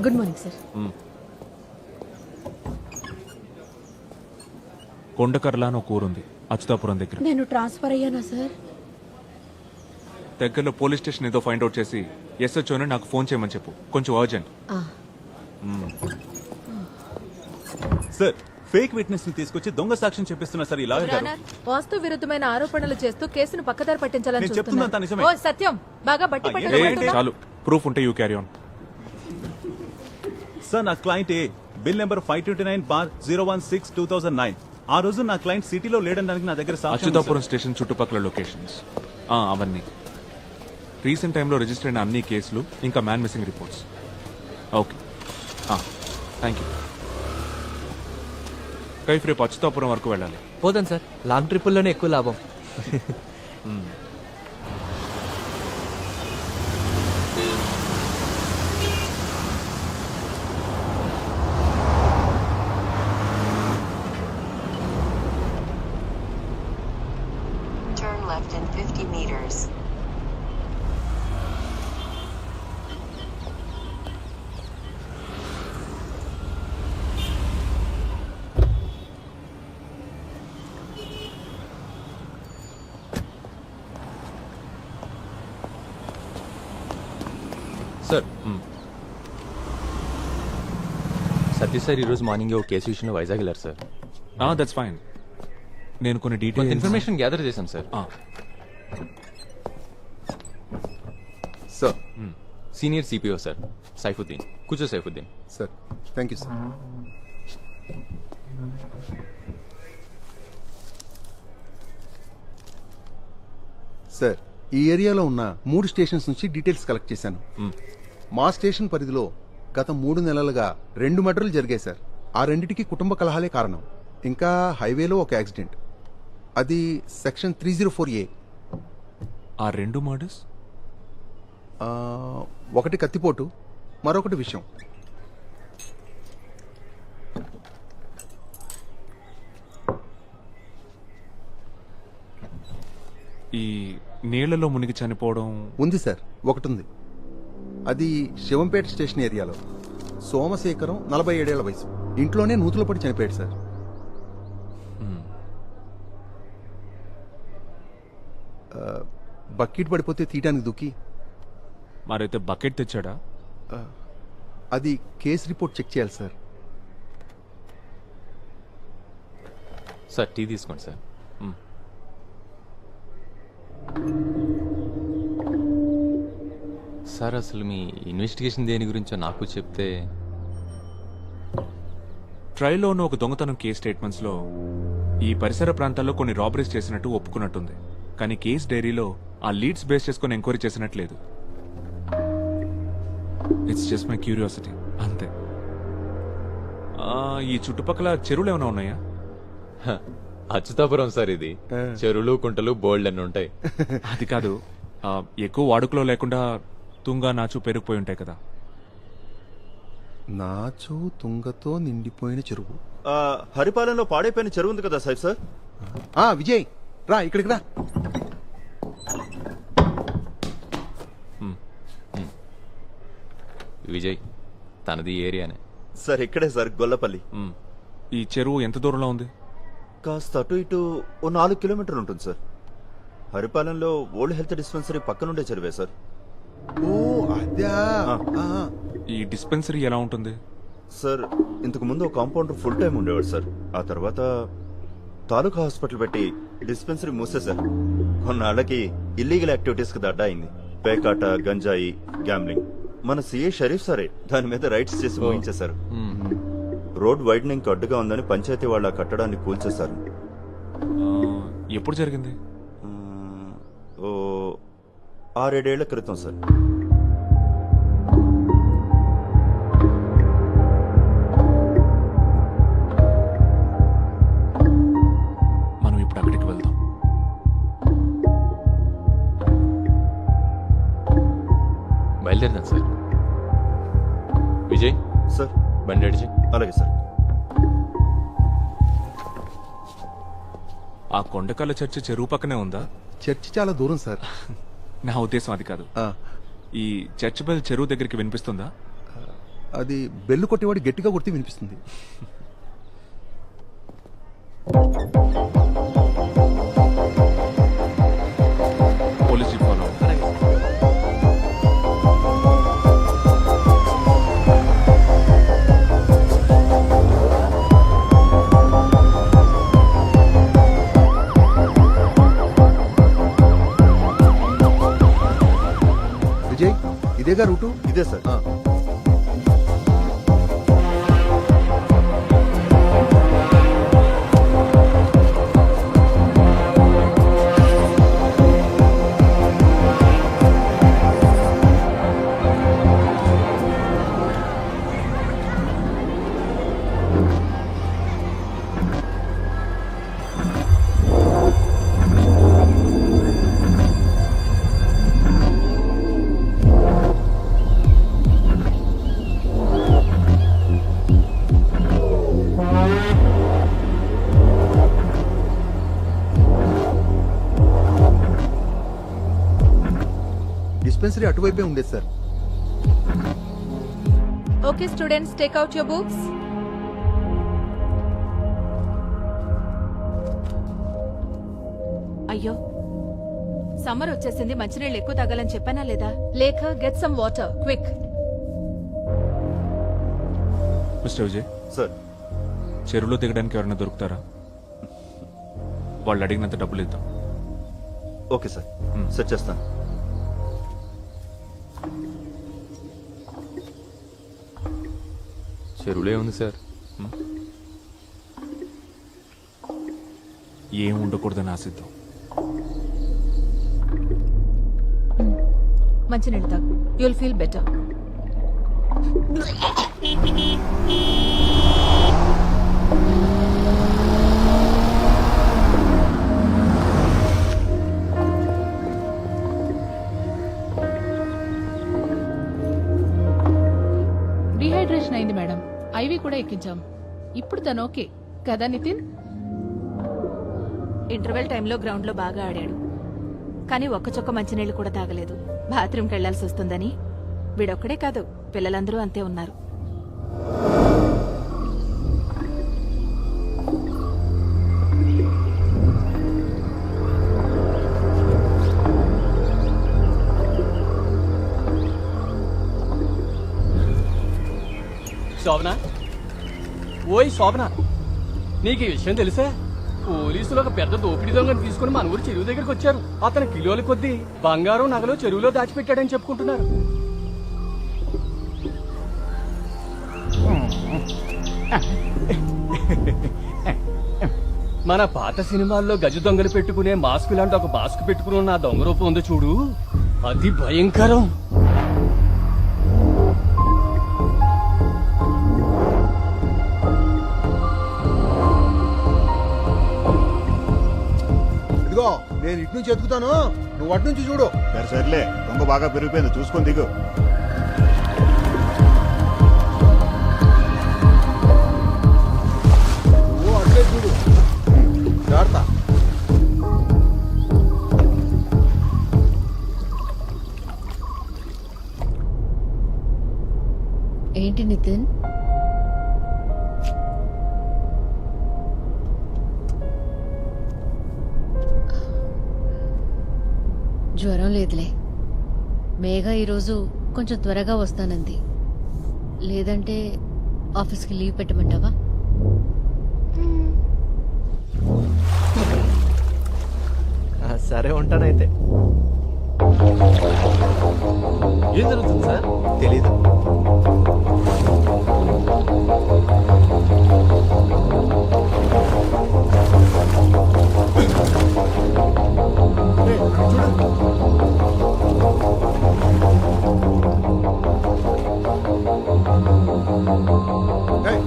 Good morning sir. కొండకర్ల అని ఒక ఊరుంది అచ్యుతాపురం దగ్గర. నేను ట్రాన్స్ఫర్ అయ్యానా సార్? దగ్గరలో పోలీస్ స్టేషన్ ఏదో ఫైండ్ అవుట్ చేసి ఎస్హెచ్ఓని నాకు ఫోన్ చేయమని చెప్పు, కొంచెం అర్జెంట్. సార్, ఫేక్ విట్నెస్ ని తీసుకొచ్చి దొంగ సాక్ష్యం చెప్పిస్తున్నా సార్. ఇలా వాస్తు విరుద్ధమైన ఆరోపణలు చేస్తూ కేసును పక్కదారి పట్టించాలని నేను చెప్తున్నంత నిజమే. ఓ సత్యం, బాగా బట్టి చాలు, ప్రూఫ్ ఉంటే యూ క్యారీ ఆన్. సార్, నా క్లయింట్ ఏ బిల్ నెంబర్ 529/016/2009. ఆ రోజు నా క్లయింట్ సిటీలో లేడనడానికి నా దగ్గర సాక్ష్యం ఉంది, అచ్యుతాపురం స్టేషన్ చుట్టుపక్కల లొకేషన్స్ అవన్నీ. రీసెంట్ టైంలో రిజిస్టర్ అయిన అన్ని కేసులు, ఇంకా man missing reports. Okay, thank you. Kaif రేపు అచ్యుతాపురం వరకు వెళ్ళాలి. పోదాం సార్, లాంగ్ ట్రిప్పుల్లోనే ఎక్కువ లాభం. Turn left in 50 meters. Sir, Satish sir ఈరోజు మార్నింగ్ ఒక కేసు విషయంలో వైజాగ్ వెళ్ళారు సార్. That's fine. నేను కొన్ని కొంత డీటెయిల్స్ ఇన్ఫర్మేషన్ గ్యాదర్ చేశాను సార్. Sir, senior CPO sir Saifuddin. కూర్చో Saifuddin. Sir, thank you sir. Sir, ఈ ఏరియాలో ఉన్న 3 స్టేషన్స్ నుంచి డీటెయిల్స్ కలెక్ట్ చేశాను. మా స్టేషన్ పరిధిలో గత 3 నెలలుగా 2 మర్డర్లు జరిగాయి సార్. ఆ రెండిటికి కుటుంబ కలహాలే కారణం. ఇంకా హైవేలో ఒక యాక్సిడెంట్, అది సెక్షన్ 304A. ఆ 2 మర్డర్స్? ఒకటి కత్తిపోటు, మరొకటి విషయం. ఈ నీళ్లలో మునిగి చనిపోవడం ఉంది సార్, ఒకటి ఉంది. అది శివంపేట స్టేషన్ ఏరియాలో. సోమశేఖరం, 47 ఏళ్ల వయసు. ఇంట్లోనే నూతులో పడి చనిపోయాడు సార్. బకెట్ పడిపోతే తీయటానికి దుక్కి. మరైతే బకెట్ తెచ్చాడా? అది కేసు రిపోర్ట్ చెక్ చేయాలి సార్. సార్ టీ తీసుకోండి సార్. సార్ అసలు మీ ఇన్వెస్టిగేషన్ దేని గురించో నాకు చెప్తే. ట్రైల్లో ఉన్న ఒక దొంగతనం కేస్ స్టేట్మెంట్స్లో ఈ పరిసర ప్రాంతాల్లో కొన్ని రాబరీస్ చేసినట్టు ఒప్పుకున్నట్టుంది. కానీ కేస్ డైరీలో ఆ లీడ్స్ బేస్ చేసుకుని ఎంక్వైరీ చేసినట్లేదు. ఇట్స్ జస్ట్ మై క్యూరియాసిటీ అంతే. ఈ చుట్టుపక్కల చెరువులు ఏమైనా ఉన్నాయా? అచ్యుతాపురం సార్ ఇది. చెరువులు కుంటలు బోల్డ్ అని ఉంటాయి. అది కాదు, ఎక్కువ వాడుకలో లేకుండా తుంగా నాచు పెరిగిపోయి ఉంటాయి కదా. నాచు తుంగతో నిండిపోయిన చెరువు. హరిపాలెంలో పాడైపోయిన చెరువు ఉంది కదా సార్. సార్ విజయ్ రా ఇక్కడికి రా. విజయ్ తనది ఏరియానే సార్. ఇక్కడే సార్, గొల్లపల్లి. ఈ చెరువు ఎంత దూరంలో ఉంది? కాస్త అటు ఇటు ఓ 4 కిలోమీటర్లు ఉంటుంది సార్. హరిపాలెంలో ఓల్డ్ హెల్త్ డిస్పెన్సరీ పక్కనుండే చెరువే సార్. ఓ అదా. ఈ డిస్పెన్సరీ ఎలా ఉంటుంది? సార్ ఇంతకు ముందు కాంపౌండర్ ఫుల్ టైం ఉండేవాడు సార్. ఆ తర్వాత తాలూకా హాస్పిటల్ పెట్టి డిస్పెన్సరీ మూసేశారు. కొన్నాళ్ళకి ఇల్లీగల్ యాక్టివిటీస్ కి అడ్డా అయింది. పేకాట, గంజాయి, గ్యాంబ్లింగ్. మన సిఐ షరీఫ్ సారే దాని మీద రైట్స్ చేసి ముగించేశారు. రోడ్ వైడనింగ్ అడ్డుగా ఉందని పంచాయతీ వాళ్ళ కట్టడాన్ని కూల్చేశారు. ఎప్పుడు జరిగింది? ఓ 6-7 ఏళ్ల క్రితం సార్. మనం ఇప్పుడు అక్కడికి వెళ్దాం. బయలుదేరదాం సార్. విజయ్ సార్ బండి అడిచి. అలాగే సార్. ఆ కొండకల్ల చర్చి చెరువు పక్కనే ఉందా? చర్చి చాలా దూరం సార్. నా ఉద్దేశం అది కాదు. ఈ చర్చ్ బెల్ చెరువు దగ్గరికి వినిపిస్తుందా? అది బెల్లు కొట్టేవాడు గట్టిగా కొడితే వినిపిస్తుంది. Police jeep follow. విజయ్ ఇదేగా రూటు. ఇదే సార్. డిస్పెన్సరీ అటువైపే ఉండేది sir. Okay students, take out your books. అయ్యో, సమ్మర్ వచ్చేసింది. మంచినీళ్ళు ఎక్కువ తాగాలని చెప్పానా లేదా? లేఖ, get some water quick. Mister Vijay sir చెరువులో దిగడానికి ఎవరైనా దొరుకుతారా? వాళ్ళు అడిగినంత డబ్బులు ఇద్దాం. ఓకే సార్, సెట్ చేస్తాను. చెరువులే ఉంది సార్. ఏం ఉండకూడదని ఆశిద్దాం. మంచినీళ్ళు తాగు, యుల్ ఫీల్ బెటర్. డిహైడ్రేషన్ అయింది మేడం, ఐవి కూడా ఎక్కించాం. ఇప్పుడు తను ఓకే కదా నితిన్? ఇంటర్వెల్ టైంలో గ్రౌండ్ లో బాగా ఆడాడు, కానీ ఒక్క చొక్క మంచినీళ్ళు కూడా తాగలేదు. బాత్రూమ్కి వెళ్లాల్సి వస్తుందని. వీడొక్కడే కాదు, పిల్లలందరూ అంతే ఉన్నారు. శోభన, ఓయ్ శోభన, నీకు ఈ విషయం తెలుసా? పోలీసులు ఒక పెద్ద దోపిడీ దొంగను తీసుకుని మన ఊరు చెరువు దగ్గరికి వచ్చారు. అతను కిలోల కొద్దీ బంగారం నగలు చెరువులో దాచిపెట్టాడని చెప్పుకుంటున్నారు. మన పాత సినిమాల్లో గజ దొంగలు పెట్టుకునే మాస్క్ లాంటి ఒక మాస్క్ పెట్టుకుని ఉన్న ఆ దొంగ రూపం ఉందో చూడు, అది భయంకరం. ఇదిగో నేను ఇటు నుంచి ఎత్తుకుతాను, నువ్వు అటు నుంచి చూడు. సర్లే, దొంగ బాగా పెరిగిపోయింది, చూసుకొని దిగు. నువ్వు అట్లే చూడు, జాగ్రత్త. ఏంటి నితిన్? జ్వరం లేదులే. మేఘ ఈరోజు కొంచెం త్వరగా వస్తానంది. లేదంటే ఆఫీస్కి లీవ్ పెట్టమంటావా? సరే ఉంటానైతే. ఏం జరుగుతుంది సార్? తెలీదు.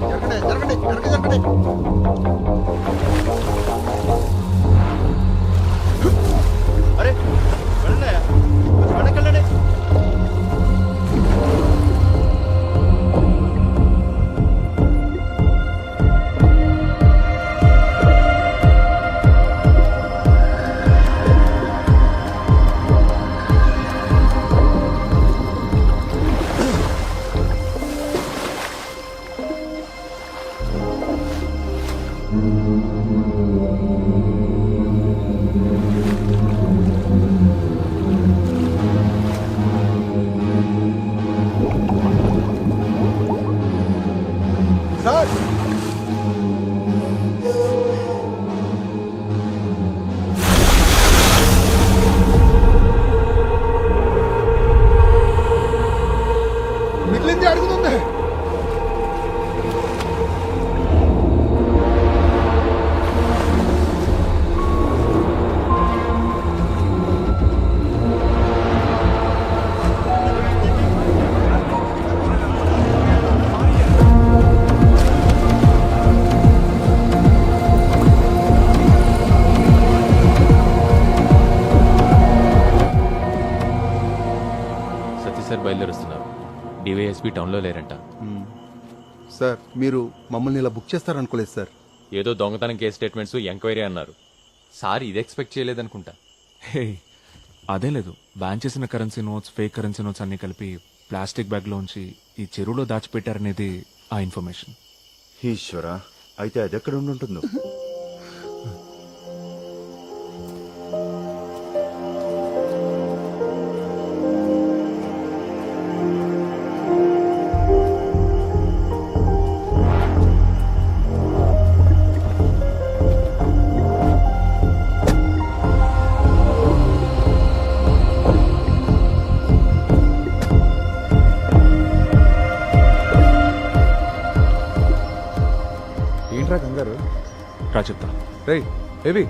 జరగండి జరగండి జరగండి జరగండి. అరే వెళ్ళండి, వెనకెళ్ళండి. సార్ మిగిలింది అడుగుతుంది. సతీష్ సార్ బయలుదేరుస్తున్నారు. డివైఎస్పీ టౌన్లో లేరంట. సార్ మీరు మమ్మల్ని ఇలా బుక్ చేస్తారనుకోలేదు సార్. ఏదో దొంగతనం కేసు స్టేట్మెంట్స్ ఎంక్వైరీ అన్నారు. సార్ ఇది ఎక్స్పెక్ట్ చేయలేదనుకుంటా. హే, అదే లేదు. బ్యాన్ చేసిన currency notes, fake currency notes అన్ని కలిపి ప్లాస్టిక్ బ్యాగ్లోంచి ఈ చెరువులో దాచిపెట్టారనేది ఆ ఇన్ఫర్మేషన్. ఈశ్వరా, అయితే అది ఎక్కడ ఉంటుందో. ఏంట్రా కంగారు? రా చెప్తా. రేయ్ బేబీ,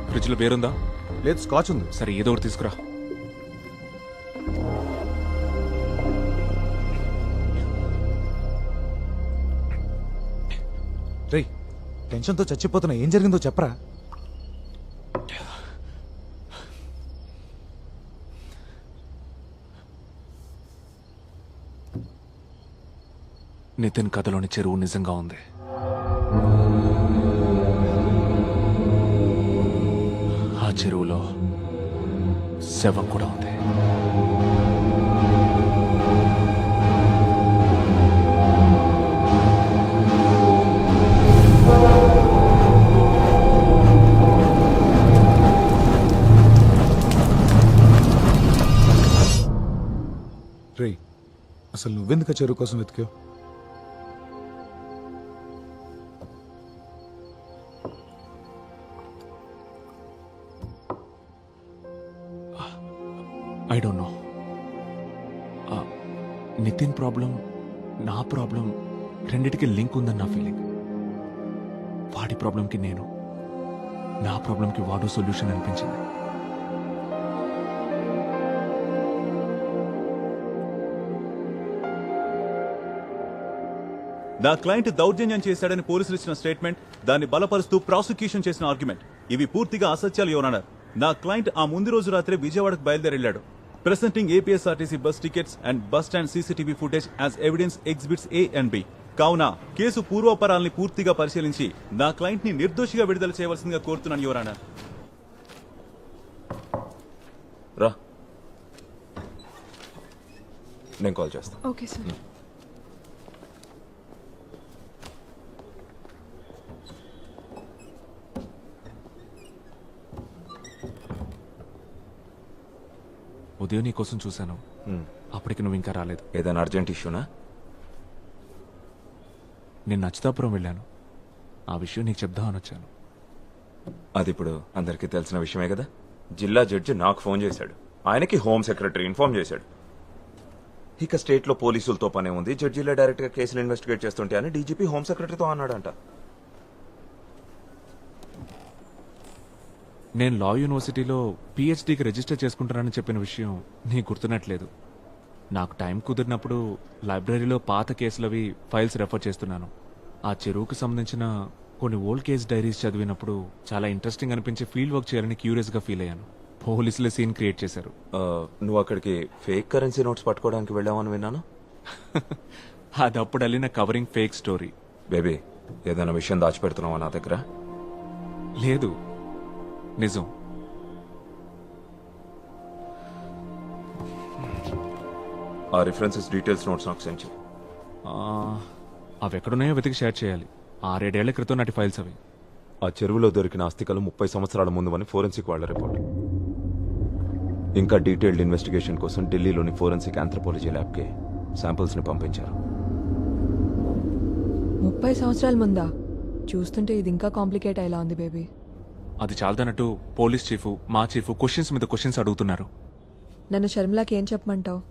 ఫ్రిడ్జ్లో బేరుందా? లేదు, స్కాచ్ ఉంది. సరే ఏదో ఒకటి తీసుకురా. రేయ్, టెన్షన్తో చచ్చిపోతున్నా, ఏం జరిగిందో చెప్పరా? నితిన్ కథలోని చెరువు నిజంగా ఉంది. ఆ చెరువులో శవం కూడా ఉంది. రేయ్, అసలు నువ్వెందుకు చెరువు కోసం వెతికావు? I don't know. Nitin problem, నా ప్రాబ్లం రెండిటికి లింక్ ఉందని నా ఫీలింగ్. వాడి ప్రాబ్లంకి నేను, నా ప్రాబ్లంకి వాడు సొల్యూషన్ అనిపించింది. నా క్లయింట్ దౌర్జన్యం చేశాడని పోలీసులు ఇచ్చిన స్టేట్మెంట్, దాన్ని బలపరుస్తూ ప్రాసిక్యూషన్ చేసిన ఆర్గ్యుమెంట్ ఇవి పూర్తిగా అసత్యాలు యువర్. నా క్లయింట్ ఆ ముందు రోజు రాత్రి విజయవాడకు బయలుదేరెళ్లాడు. Presenting APSRTC bus tickets and bus stand CCTV footage as evidence exhibits A and B. కావున కేసు పూర్వాపరాల్ని పూర్తిగా పరిశీలించి నా క్లయింట్ ని నిర్దోషిగా విడుదల చేయవలసిందిగా కోరుతున్నాను యువర్ ఆనర్. రా, నేను కాల్ చేస్తాను. Okay sir. ఉదయం నీ కోసం చూశాను, అప్పటికి నువ్వు ఇంకా రాలేదు. ఏదైనా అర్జెంట్ ఇష్యూనా? నేను నచ్చితాపురం వెళ్ళాను, ఆ విషయం నీకు చెప్దామని వచ్చాను. అది ఇప్పుడు అందరికీ తెలిసిన విషయమే కదా. జిల్లా జడ్జి నాకు ఫోన్ చేశాడు, ఆయనకి హోమ్ సెక్రటరీ ఇన్ఫార్మ్ చేశాడు. ఇక స్టేట్ లో పోలీసులతో పనే ఉంది, జడ్జిలే డైరెక్ట్ గా కేసులు ఇన్వెస్టిగేట్ చేస్తుంటే అని డీజీపీ హోమ్ సెక్రటరీతో అన్నాడంట. నేను లా యూనివర్సిటీలో పిహెచ్డీకి రిజిస్టర్ చేసుకుంటానని చెప్పిన విషయం నీకు గుర్తున్నట్లేదు. నాకు టైం కుదిరినప్పుడు లైబ్రరీలో పాత కేసులవి ఫైల్స్ రెఫర్ చేస్తున్నాను. ఆ చెరువుకు సంబంధించిన కొన్ని ఓల్డ్ కేస్ డైరీస్ చదివినప్పుడు చాలా ఇంట్రెస్టింగ్ అనిపించి ఫీల్డ్ వర్క్ చేయాలని క్యూరియస్గా ఫీల్ అయ్యాను. పోలీసులే సీన్ క్రియేట్ చేశారు. నువ్వు అక్కడికి ఫేక్ కరెన్సీ నోట్స్ పట్టుకోవడానికి వెళ్ళావని విన్నాను. అది అప్పుడు అల్లిన కవరింగ్ ఫేక్ స్టోరీ. బేబీ, ఏదైనా విషయం దాచిపెడుతున్నావా నా దగ్గర? లేదు, నిజం. ఆ రిఫరెన్సెస్ డీటెయిల్స్ నోట్స్ నాకు సెండ్ చేయి. అవి ఎక్కడున్నాయో వెతికి షేర్ చేయాలి. 6-7 ఏళ్ల క్రితం నాటి ఫైల్స్ అవి. ఆ చెరువులో దొరికిన అస్థికలు 30 సంవత్సరాల ముందు అని ఫోరెన్సిక్ వాళ్ళ రిపోర్ట్. ఇంకా డీటెయిల్డ్ ఇన్వెస్టిగేషన్ కోసం ఢిల్లీలోని ఫోరెన్సిక్ ఆంథ్రోపాలజీ ల్యాబ్కి శాంపిల్స్ ని పంపించారు. 30 సంవత్సరాల ముందా? చూస్తుంటే ఇది ఇంకా కాంప్లికేట్ అయ్యేలా ఉంది బేబీ. అది చాలదన్నట్టు పోలీస్ చీఫ్, మా చీఫ్ క్వశ్చన్స్ మీద క్వశ్చన్స్ అడుగుతున్నారు. నన్ను షర్మిలాకి ఏం చెప్పమంటావు?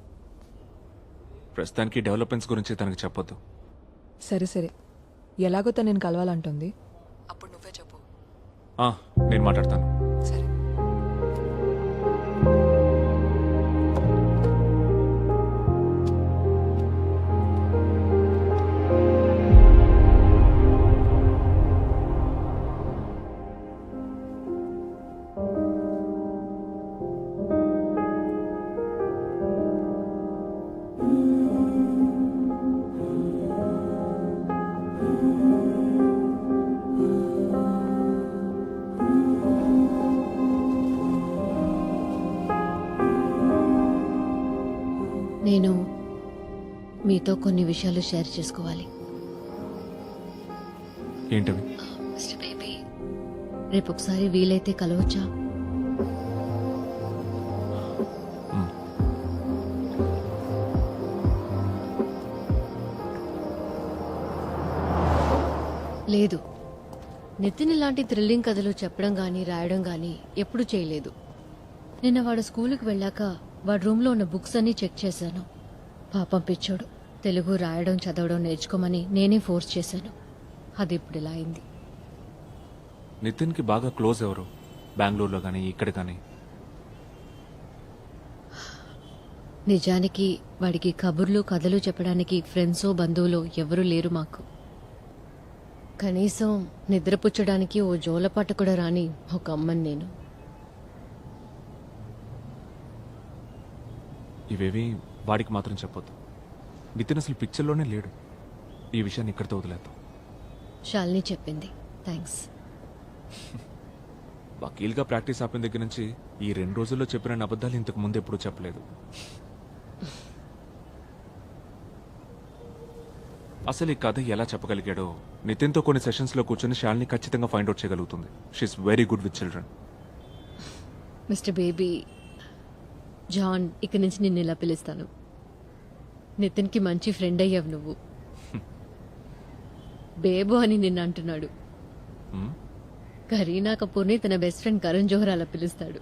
ప్రస్తుతానికి డెవలప్మెంట్స్ గురించి తనకు చెప్పొద్దు. సరే సరే, ఎలాగో తను నేను కలవాలంటుంది, అప్పుడు నువ్వే చెప్పు. నేను మాట్లాడతాను. సరే. నేను మీతో కొన్ని విషయాలు షేర్ చేసుకోవాలి. ఏంటవి? మిస్టర్ బేబీ, రేపు ఒకసారి వీలైతే కలవచ్చా? లేదు, నితిన్ ఇలాంటి థ్రిల్లింగ్ కథలు చెప్పడం గానీ రాయడం గానీ ఎప్పుడూ చేయలేదు. నిన్న వాడు స్కూలుకి వెళ్ళాక వాడి రూమ్లో ఉన్న బుక్స్ అన్నీ చెక్ చేశాను. పాపం పిచ్చోడు, తెలుగు రాయడం చదవడం నేర్చుకోమని నేనే ఫోర్స్ చేశాను. అది ఇప్పుడు ఇలా అయింది. నితిన్కి బాగా క్లోజ్ ఎవరు? బెంగళూరులో కానీ ఇక్కడ కానీ? నిజానికి వాడికి కబుర్లు కథలు చెప్పడానికి ఫ్రెండ్సో బంధువులో ఎవరూ లేరు మాకు. కనీసం నిద్రపుచ్చడానికి ఓ జోలపాట కూడా రాని ఒక అమ్మని నేను. ఇవేవి వాడికి మాత్రం చెప్పొద్దు. నితిన్ అసలు పిక్చర్లోనే లేడు. ఈ విషయాన్ని ఇక్కడితో వదిలేద్దాం. శాలిని చెప్పింది, థ్యాంక్స్. వకీల్గా ప్రాక్టీస్ ఆపిన దగ్గర నుంచి ఈ 2 రోజుల్లో చెప్పిన అబద్ధాలు ఇంతకు ముందు ఎప్పుడూ చెప్పలేదు. అసలు ఈ కథ ఎలా చెప్పగలిగాడో నితిన్తో కొన్ని సెషన్స్లో కూర్చొని శాలిని ఖచ్చితంగా ఫైండ్ అవుట్ చేయగలుగుతుంది. She's very good with children. Mister baby, John ఇక నుంచి నిన్ను ఇలా పిలుస్తాను. నితిన్కి మంచి ఫ్రెండ్ అయ్యావు నువ్వు. బేబో అని నిన్ను అంటున్నాడు. కరీనా కపూర్ని తన బెస్ట్ ఫ్రెండ్ కరణ్ జోహర్ అలా పిలుస్తాడు.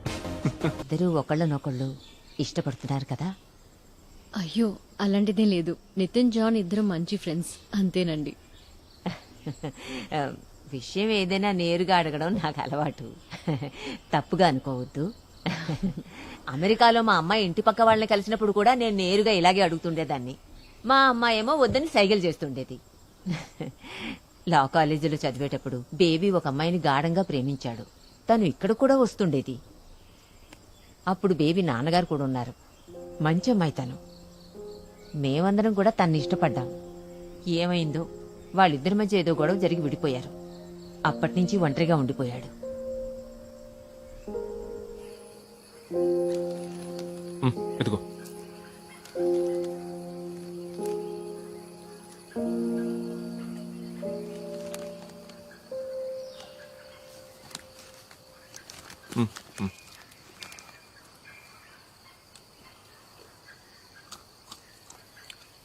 ఇద్దరూ ఒకళ్ళనొకళ్ళు ఇష్టపడుతున్నారు కదా? అయ్యో అలాంటిదే లేదు. నితిన్ జాన్ ఇద్దరు మంచి ఫ్రెండ్స్ అంతేనండి. విషయం ఏదైనా నేరుగా అడగడం నాకు అలవాటు. తప్పుగా అనుకోవద్దు. అమెరికాలో మా అమ్మాయి ఇంటి పక్క వాళ్ళని కలిసినప్పుడు కూడా నేను నేరుగా ఇలాగే అడుగుతుండేదాన్ని. మా అమ్మాయేమో వద్దని సైగలు చేస్తుండేది. లా కాలేజీలో చదివేటప్పుడు బేబీ ఒక అమ్మాయిని గాఢంగా ప్రేమించాడు. తను ఇక్కడ కూడా వస్తుండేది. అప్పుడు బేబీ నాన్నగారు కూడా ఉన్నారు. మంచి అమ్మాయి తను. మేమందరం కూడా తన్ని ఇష్టపడ్డాం. ఏమైందో వాళ్ళిద్దరి మధ్య ఏదో గొడవ జరిగి విడిపోయారు. అప్పటినుంచి ఒంటరిగా ఉండిపోయాడు. ఎదుగో.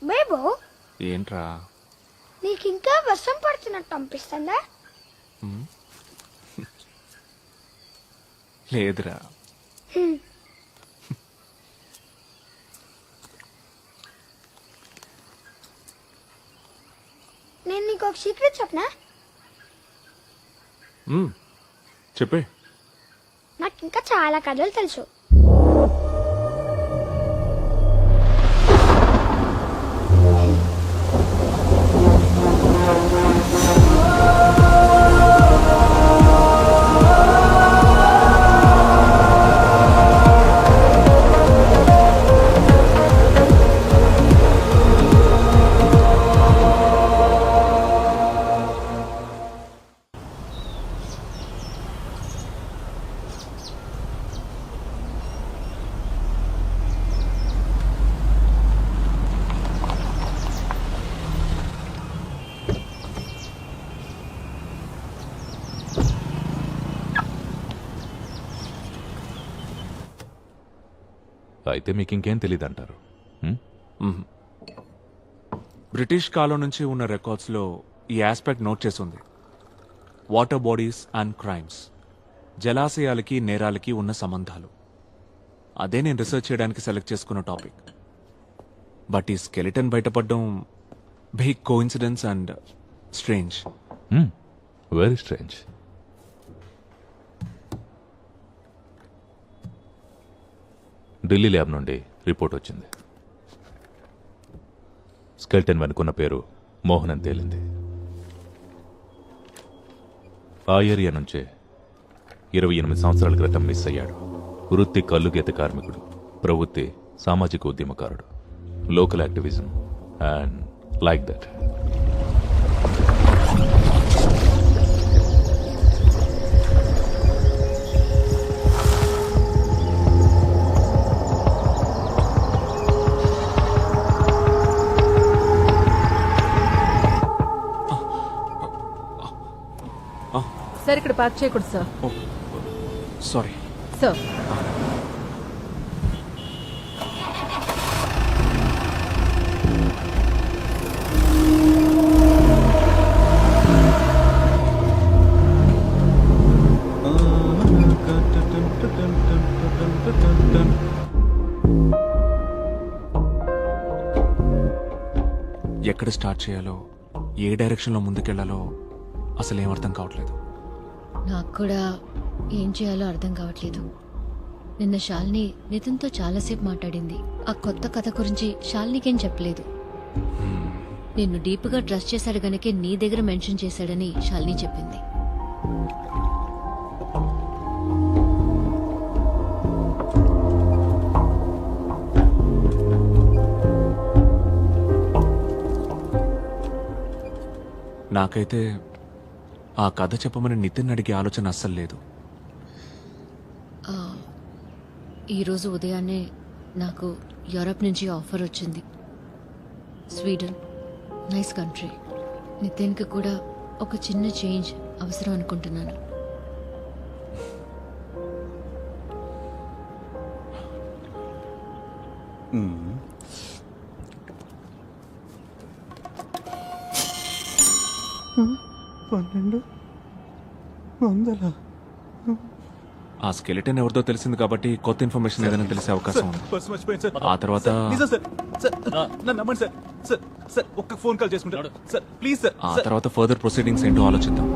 బేబో, ఏంట్రా? నీకింకా వర్షం పడుతున్నట్టు అనిపిస్తుందా? లేదురా. నేను నీకు ఒక సీక్రెట్ చెప్పనా? చెప్పే. నాకు ఇంకా చాలా కథలు తెలుసు. అయితే మీకు ఇంకేం తెలియదు అంటారు? బ్రిటిష్ కాలం నుంచి ఉన్న రికార్డ్స్లో ఈ ఆస్పెక్ట్ నోట్ చేసింది. వాటర్ బాడీస్ అండ్ క్రైమ్స్, జలాశయాలకి నేరాలకి ఉన్న సంబంధాలు. అదే నేను రీసెర్చ్ చేయడానికి సెలెక్ట్ చేసుకున్న టాపిక్. బట్ ఈ స్కెలిటన్ బయటపడడం big coincidence and strange. Very strange. Delhi lab నుండి రిపోర్ట్ వచ్చింది. స్కెల్టన్ వెనుకున్న పేరు మోహన్ అని తేలింది. ఆ ఏరియా నుంచే 28 సంవత్సరాల క్రితం మిస్ అయ్యాడు. వృత్తి కల్లుగీత కార్మికుడు, ప్రవృత్తి సామాజిక ఉద్యమకారుడు. Local activism and like that. Sir ఇక్కడ పార్క్ చేయకూడదు సార్. Sorry sir. ఎక్కడ స్టార్ట్ చేయాలో, ఏ డైరెక్షన్లో ముందుకెళ్లాలో అసలు ఏం అర్థం కావట్లేదు. నాకు కూడా ఏం చేయాలో అర్థం కావట్లేదు. నిన్న శాలిని నితిన్తో చాలాసేపు మాట్లాడింది. ఆ కొత్త కథ గురించి శాలినికేం చెప్పలేదు. నిన్ను డీప్గా ట్రస్ట్ చేశాడు గనకే నీ దగ్గర మెన్షన్ చేశాడని శాలిని చెప్పింది. నాకైతే ఆ కథ చెప్పమని నితిన్ అడిగే ఆలోచన అస్సలు లేదు. ఈరోజు ఉదయాన్నే నాకు యూరప్ నుంచి ఆఫర్ వచ్చింది. Sweden nice country. నితిన్కి కూడా ఒక చిన్న చేంజ్ అవసరం అనుకుంటున్నాను. ఆ స్కెలిటన్ ఎవరిదో తెలిసింది కాబట్టి కొత్త ఇన్ఫర్మేషన్ ఏదైనా తెలిసే అవకాశం ఉంది. పర్స్ మర్చిపోయాను సార్. ఆ తర్వాత నిజం సార్. సార్ నన్ను నమ్మండి సార్. సార్ సార్ ఒక్క ఫోన్ కాల్ చేసుకుంటాడు సార్, ప్లీజ్ సార్. ఆ తర్వాత ఫర్దర్ ప్రొసీడింగ్స్ ఏంటో ఆలోచిద్దాం.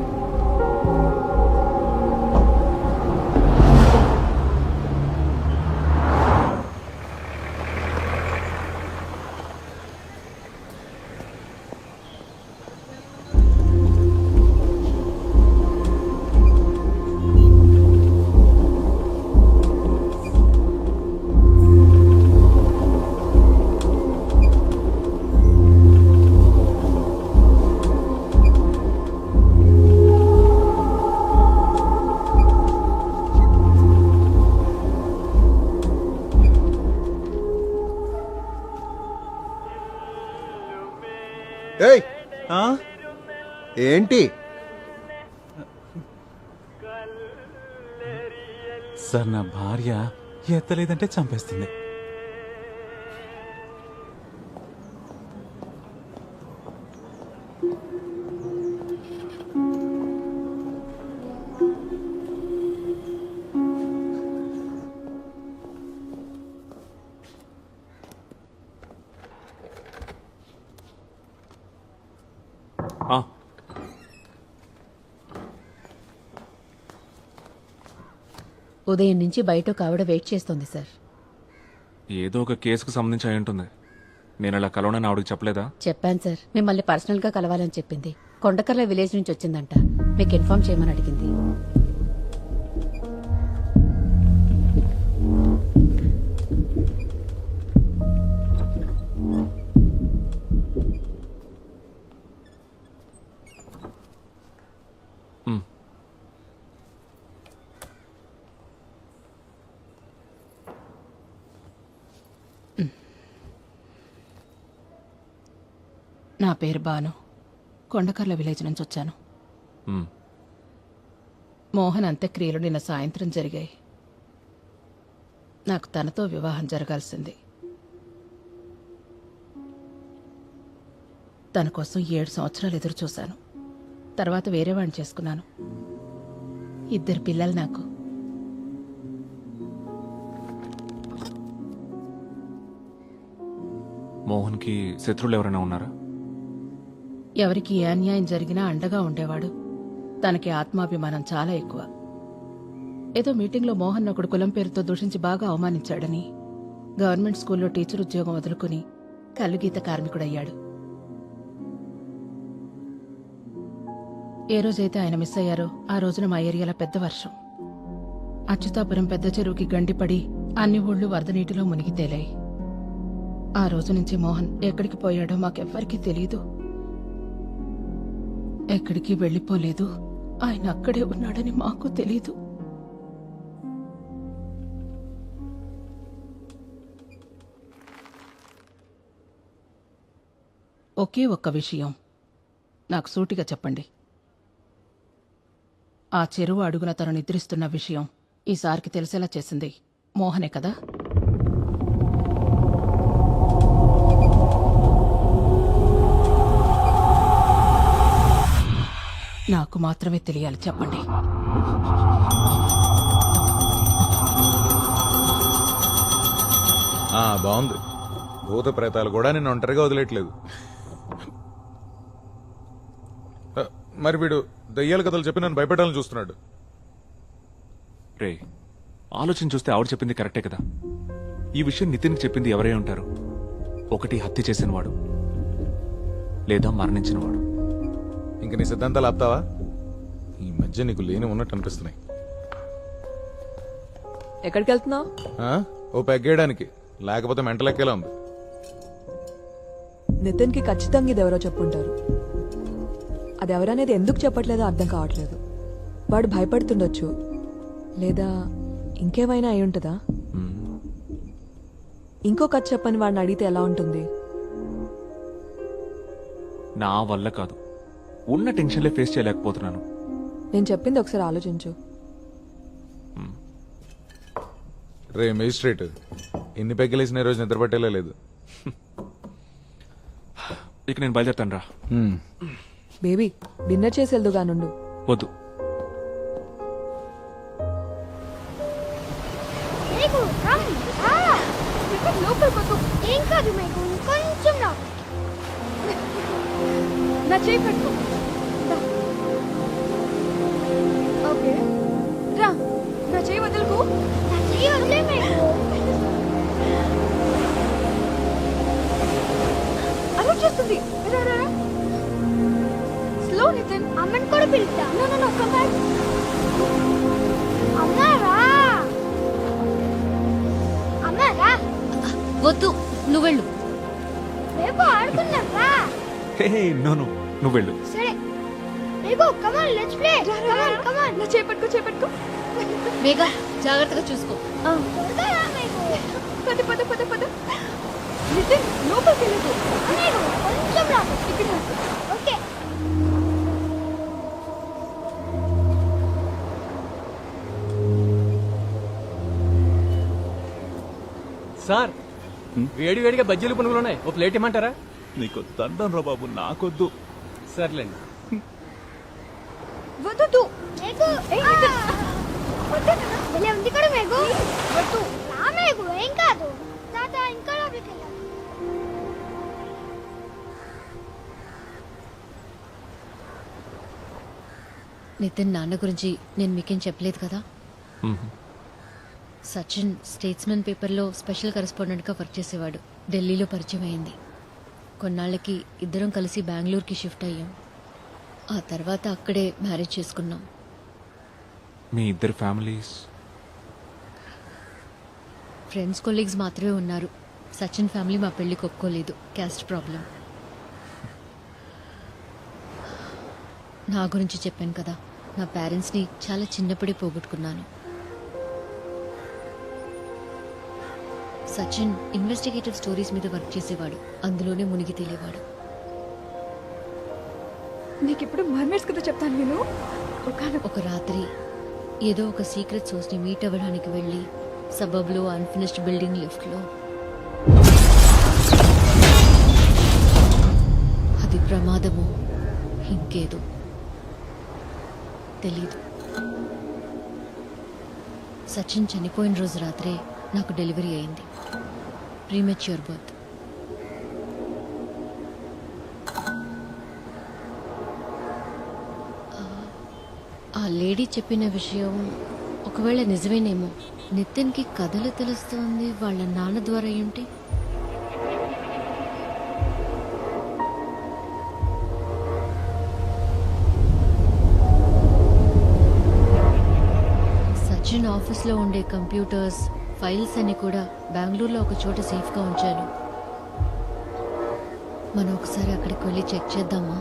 ఏయ్ ఏంటి సార్ నా భార్య ఎత్తలేదంటే చంపేస్తుంది. ఉదయం నుంచి బయట ఒక ఆవిడ వెయిట్ చేస్తోంది సార్. ఏదో ఒక కేసుకు సంబంధించి అయి ఉంటుంది. నేను అలా కలవనని ఆవిడకి చెప్పలేదా? చెప్పాను సార్, మిమ్మల్ని పర్సనల్ గా కలవాలని చెప్పింది. కొండకర్ల విలేజ్ నుంచి వచ్చిందంట, మీకు ఇన్ఫార్మ్ చేయమని అడిగింది. నా పేరు బాను, కొండకర్ల విలేజ్ నుంచి వచ్చాను. మోహన్ అంత్యక్రియలు నిన్న సాయంత్రం జరిగాయి. నాకు తనతో వివాహం జరగాల్సింది. తన కోసం 7 సంవత్సరాలు ఎదురు చూశాను. తర్వాత వేరే వాడిని చేసుకున్నాను. 2 పిల్లలు నాకు. మోహన్కి శత్రువులు ఎవరైనా ఉన్నారా? ఎవరికి ఏ అన్యాయం జరిగినా అండగా ఉండేవాడు. తనకి ఆత్మాభిమానం చాలా ఎక్కువ. ఏదో మీటింగ్లో మోహన్ ఒకడు కులం పేరుతో దూషించి బాగా అవమానించాడని గవర్నమెంట్ స్కూల్లో టీచర్ ఉద్యోగం వదులుకుని కల్లుగీత కార్మికుడయ్యాడు. ఏ రోజైతే ఆయన మిస్ అయ్యారో ఆ రోజున మా ఏరియాలో పెద్ద వర్షం. అచ్యుతాపురం పెద్ద చెరువుకి గండిపడి అన్ని ఊళ్ళు వరద నీటిలో మునిగి తేలాయి. ఆ రోజు నుంచి మోహన్ ఎక్కడికి పోయాడో మాకెవ్వరికీ తెలీదు. ఎక్కడికి వెళ్ళిపోలేదు. ఆయన అక్కడే ఉన్నాడని మాకు తెలీదు. ఒకే ఒక్క విషయం నాకు సూటిగా చెప్పండి. ఆ చెరువు అడుగున తను నిద్రిస్తున్న విషయం ఈసారికి తెలిసేలా చేసింది మోహనే కదా? నాకు మాత్రమే తెలియాలి, చెప్పండి. బాగుంది. భూత ప్రేతాలు కూడా నిన్ను ఒంటరిగా వదిలేట్లేదు. మరి వీడు దయ్యాల కథలు చెప్పి నన్ను భయపెట్టాలని చూస్తున్నాడు. రే, ఆలోచన చూస్తే ఆవిడ చెప్పింది కరెక్టే కదా. ఈ విషయం నితిన్కి చెప్పింది ఎవరై ఉంటారు? ఒకటి హత్య చేసినవాడు, లేదా మరణించినవాడు. ఇంక నీ సిద్ధాంతాలు ఆపుతావా? ఈ మధ్య నీకు లేని ఉన్నట్టు అనిపిస్తున్నాయి. ఎక్కడికి వెళ్తున్నావు? ఓ పెగ్గేయడానికి, లేకపోతే మెంటల్ ఎక్కేలా ఉంది. నితిన్కి ఖచ్చితంగా ఇది ఎవరో చెప్పుంటారు. అది ఎవరనేది ఎందుకు చెప్పట్లేదో అర్థం కావట్లేదు. వాడు భయపడుతుండొచ్చు, లేదా ఇంకేమైనా అయి ఉంటుందా? ఇంకో కథ చెప్పని వాడిని అడిగితే ఎలా ఉంటుంది? నా వల్ల కాదు, ఉన్న టెన్షన్లే ఫేస్ చేయలేకపోతున్నాను. నేను చెప్పింది ఒకసారి ఆలోచించు. రే మేజిస్ట్రేట్, ఎన్ని పెగ్గలేసిన రోజు నిద్ర పట్టేలా లేదు. ఇక నేను బయలుదేరుతాను రా. బేబీ, డిన్నర్ చేసి వెళ్దుగా నుండు. వద్దు, లోపలికి ఏం కాదు మీకు కొంచెం రా. నా చేయి పట్టుకో దా. ఓకే రా, నా చేయి వదులుకో. నా చెయ్యి వదిలే మీకు. అలర్ట్ చేస్తుంది. రా రా స్లో నితిన్. అమ్మని కూడా పిలుస్తా. No no no come back. అమ్మా రా. అమ్మా రా. వద్దు, నువ్వు వెళ్ళు. రేపు ఆడుకుందాం రా. హే నో నో, నువ్వు వెళ్ళు. సరే రేపు కమాన్ లెట్స్ ప్లే. కమాన్ కమాన్. నా చేయి పట్టుకో, చేయి పట్టుకో. మేఘా, జాగ్రత్తగా చూసుకో. త్వరగా రా మీకు. పద పద పద పద. నితిన్ లోపలికి వెళ్ళదు. అన్నయ్య కొంచెం రా. ఇక్కడ ఓకే. సార్ వేడి వేడిగా బజ్జీలు పునుగులు ఉన్నాయి, ఓ ప్లేట్ ఇమ్మంటారా? నీకు దండం రా బాబు, నాకొద్దు. సర్లేండి. వద్దు. మేఘు భలే ఉంది కూడా మేఘు. వద్దు. రా మేఘు, ఏం కాదు. తాత ఇంకా లోపలికి వెళ్ళాలి. నితిన్ నాన్న గురించి నేను మీకేం చెప్పలేదు కదా. సచిన్ స్టేట్స్మెన్ పేపర్లో స్పెషల్ కరెస్పాండెంట్గా వర్క్ చేసేవాడు. ఢిల్లీలో పరిచయం అయింది. కొన్నాళ్ళకి ఇద్దరం కలిసి బెంగళూరుకి షిఫ్ట్ అయ్యాం. ఆ తర్వాత అక్కడే మ్యారేజ్ చేసుకున్నాం. మీ ఇద్దరు ఫ్యామిలీస్? ఫ్రెండ్స్ కొలీగ్స్ మాత్రమే ఉన్నారు. సచిన్ ఫ్యామిలీ మా పెళ్లికి ఒప్పుకోలేదు, క్యాస్ట్ ప్రాబ్లం. నా గురించి చెప్పాను కదా, నా పేరెంట్స్ని చాలా చిన్నప్పుడే పోగొట్టుకున్నాను. సచిన్ ఇన్వెస్టిగేటివ్ స్టోరీస్ మీద వర్క్ చేసేవాడు, అందులోనే మునిగి తేలేవాడు. నీకిప్పుడు మర్మర్స్ కథ చెప్తాను నేను. ఒక రాత్రి ఏదో ఒక సీక్రెట్ సోర్స్ని మీట్ అవ్వడానికి వెళ్ళి సబబ్లో అన్ఫినిష్డ్ బిల్డింగ్ లిఫ్ట్లో అది ప్రమాదము ఇంకేదో తెలీదు. సచిన్ చనిపోయిన రోజు రాత్రే నాకు డెలివరీ అయింది. Premature birth. ఆ లేడీ చెప్పిన విషయం ఒకవేళ నిజమేనేమో. నితిన్కి కథలు తెలుస్తోంది వాళ్ళ నాన్న ద్వారా ఏంటి? సచిన్ ఆఫీస్లో ఉండే కంప్యూటర్స్, ఫైల్స్ అన్ని కూడా బెంగళూరులో ఒక చోట సేఫ్గా ఉంచాను. మనం ఒకసారి అక్కడికి వెళ్ళి చెక్ చేద్దామా?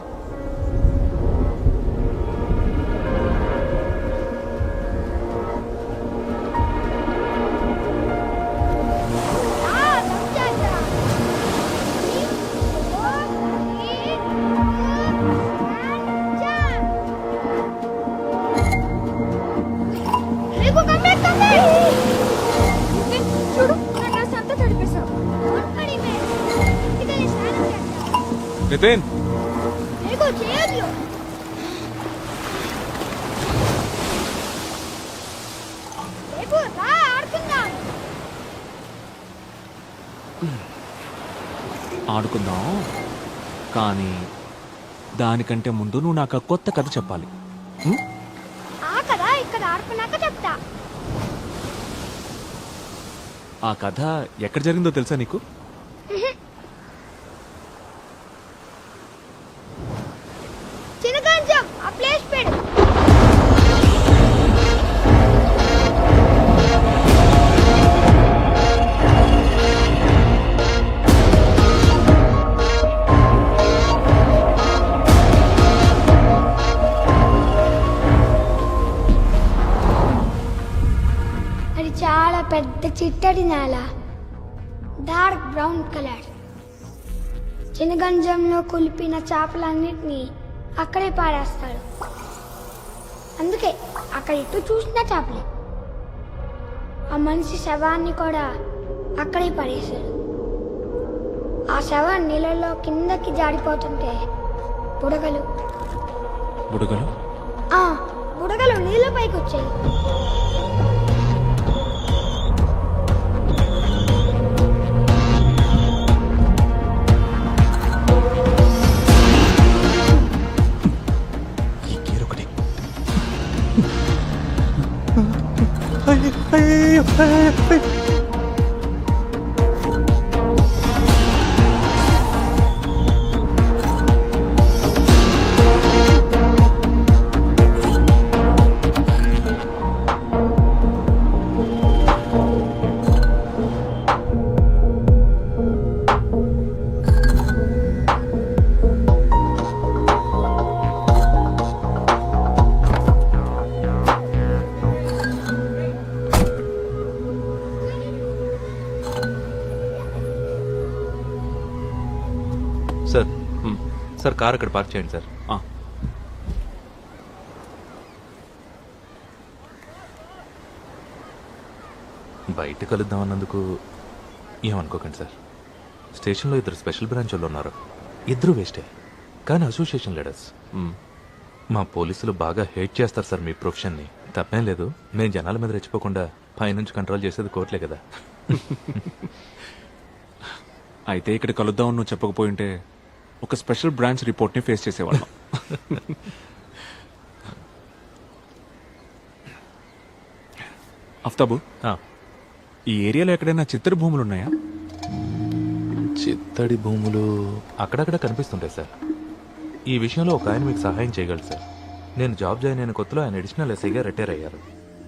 చూడు, నా డ్రెస్ అంతా తడిపేశావు. నితిన్, చేయదు. రేపు రా ఆడుకుందాం. ఆడుకుందాం, కానీ దానికంటే ముందు నువ్వు నాకు ఆ కొత్త కథ చెప్పాలి. ఆ కదా ఇక్కడ ఆడుకున్నాక చెప్తా. ఆ కథ ఎక్కడ జరిగిందో తెలుసా నీకు? చిన్నగంజం ఆ ప్లేస్ పెడు. అది చాలా పెద్ద చిట్టడి నేల, డార్క్ బ్రౌన్ కలర్. చిన్నగంజంలో కులిపిన చేపలన్నిటినీ అక్కడే పాడేస్తాడు. అందుకే అక్కడ ఇటు చూసిన చేపలే. ఆ మనిషి శవాన్ని కూడా అక్కడే పడేశాడు. ఆ శవం నీళ్ళలో కిందకి జారిపోతుంటే బుడగలు బుడగలు బుడగలు నీళ్ళ పైకి వచ్చాయి. సార్ సార్ కార్ అక్కడ పార్క్ చేయండి సార్. బయట కలుద్దాం అన్నందుకు ఏమనుకోకండి సార్. స్టేషన్లో ఇద్దరు స్పెషల్ బ్రాంచ్ వాళ్ళు ఉన్నారు. ఇద్దరు వేస్టే, కానీ అసోసియేషన్ లీడర్స్. మా పోలీసులు బాగా హేట్ చేస్తారు సార్ మీ ప్రొఫెషన్ని. తప్పేం లేదు, మేము జనాల మీద రెచ్చిపోకుండా పైనుంచి కంట్రోల్ చేసేది కోర్టులే కదా. అయితే ఇక్కడ కలుద్దాం నువ్వు చెప్పకపోయింటే ఒక స్పెషల్ బ్రాంచ్ రిపోర్ట్ని ఫేస్ చేసేవాళ్ళం. అఫ్తాబు, ఈ ఏరియాలో ఎక్కడైనా చిత్తడి భూములు ఉన్నాయా? చిత్తడి భూములు అక్కడక్కడ కనిపిస్తుంటాయి సార్. ఈ విషయంలో ఒక ఆయన మీకు సహాయం చేయగలరు సార్. నేను జాబ్ జాయిన్ అయిన కొత్తలో ఆయన అడిషనల్ ఎస్ఐగా రిటైర్ అయ్యారు.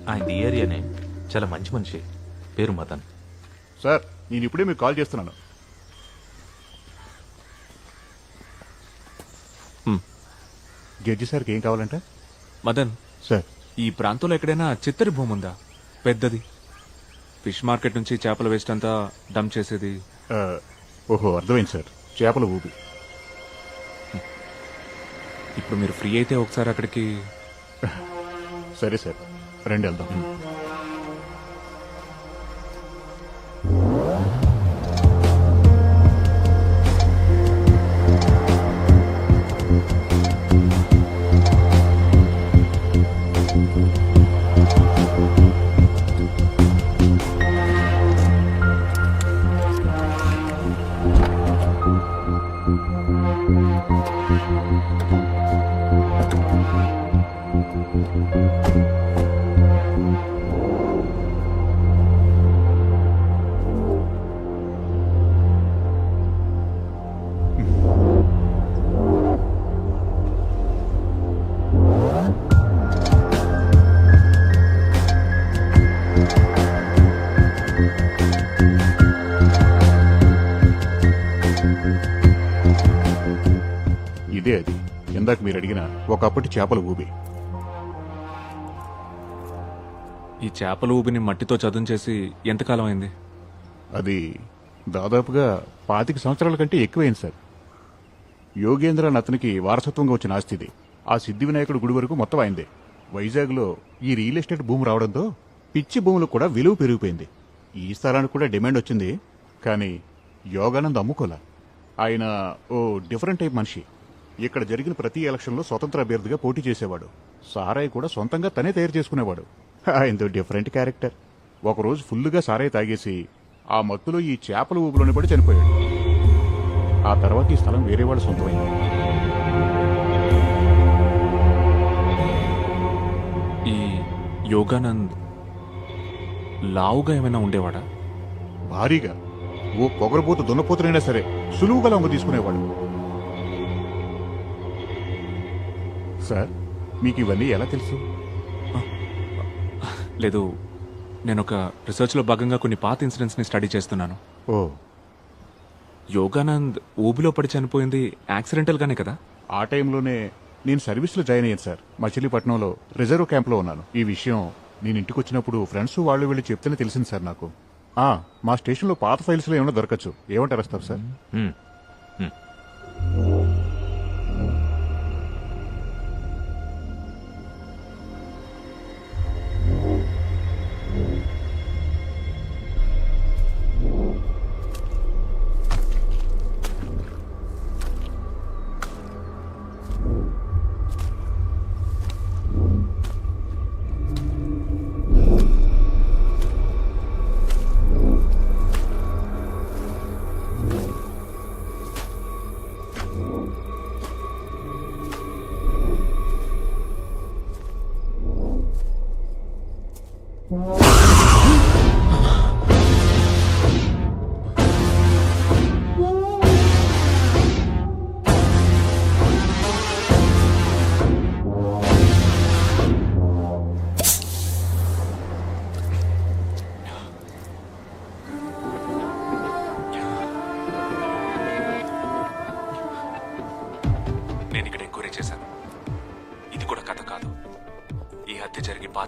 ఆయన ఈ ఏరియానే, చాలా మంచి మనిషి, పేరు మదన్. సార్ నేను ఇప్పుడే మీకు కాల్ చేస్తున్నాను. జడ్జి సార్కి ఏం కావాలంటే? మదన్ సార్, ఈ ప్రాంతంలో ఎక్కడైనా చిత్తడి భూమి ఉందా పెద్దది? ఫిష్ మార్కెట్ నుంచి చేపల వేస్ట్ అంతా డంప్ చేసేది. ఓహో అర్థమైంది సార్, చేపల ఊపి. ఇప్పుడు మీరు ఫ్రీ అయితే ఒకసారి అక్కడికి. సరే సార్, రండి వెళ్దాం. ఇదే అది ఇందాక మీరు అడిగిన ఒకప్పటి చేపల ఊబి. ఈ చేపల ఊబిని మట్టితో చదును చేసి ఎంతకాలం అయింది? అది దాదాపుగా 25 సంవత్సరాల కంటే ఎక్కువైంది సార్. యోగేంద్ర అని అతనికి వారసత్వంగా వచ్చిన ఆస్తి ఇది. ఆ సిద్ధి వినాయకుడు గుడి వరకు మొత్తం అయిందే. వైజాగ్లో ఈ రియల్ ఎస్టేట్ భూమి రావడంతో పిచ్చి భూములకు కూడా విలువ పెరిగిపోయింది. ఈ స్థలానికి కూడా డిమాండ్ వచ్చింది, కానీ యోగానంద్ అమ్ముకోలా. ఆయన ఓ డిఫరెంట్ టైప్ మనిషి. ఇక్కడ జరిగిన ప్రతి ఎలక్షన్లో స్వతంత్ర అభ్యర్థిగా పోటీ చేసేవాడు. సారాయి కూడా సొంతంగా తనే తయారు చేసుకునేవాడు. ఆయనతో డిఫరెంట్ క్యారెక్టర్. ఒకరోజు ఫుల్లుగా సారాయి తాగేసి ఆ మత్తులో ఈ చేపల ఊపులోని పడి చనిపోయాడు. ఆ తర్వాత ఈ స్థలం వేరే వాడు సొంతమైంది. ఈ యోగానంద్ లావుగా ఏమైనా ఉండేవాడా? భారీగా. ఓ పొగరబోతు దున్నపోతునైనా సరే సులువుగా లొంగ తీసుకునేవాడు. సార్ మీకు ఇవన్నీ ఎలా తెలుసు? లేదు, నేను ఒక రీసెర్చ్లో భాగంగా కొన్ని పాత ఇన్సిడెంట్స్ని స్టడీ చేస్తున్నాను. ఓ, యోగానంద్ ఊబిలో పడి చనిపోయింది యాక్సిడెంటల్గానే కదా? ఆ టైంలోనే నేను సర్వీస్లో జాయిన్ అయ్యాను సార్. మచిలీపట్నంలో రిజర్వ్ క్యాంప్లో ఉన్నాను. ఈ విషయం నేను ఇంటికి వచ్చినప్పుడు ఫ్రెండ్స్ వాళ్ళు వీళ్ళు చెప్తేనే తెలిసింది సార్ నాకు. మా స్టేషన్లో పాత ఫైల్స్లో ఏమైనా దొరకచ్చు. ఏమంటారు వస్తారు సార్?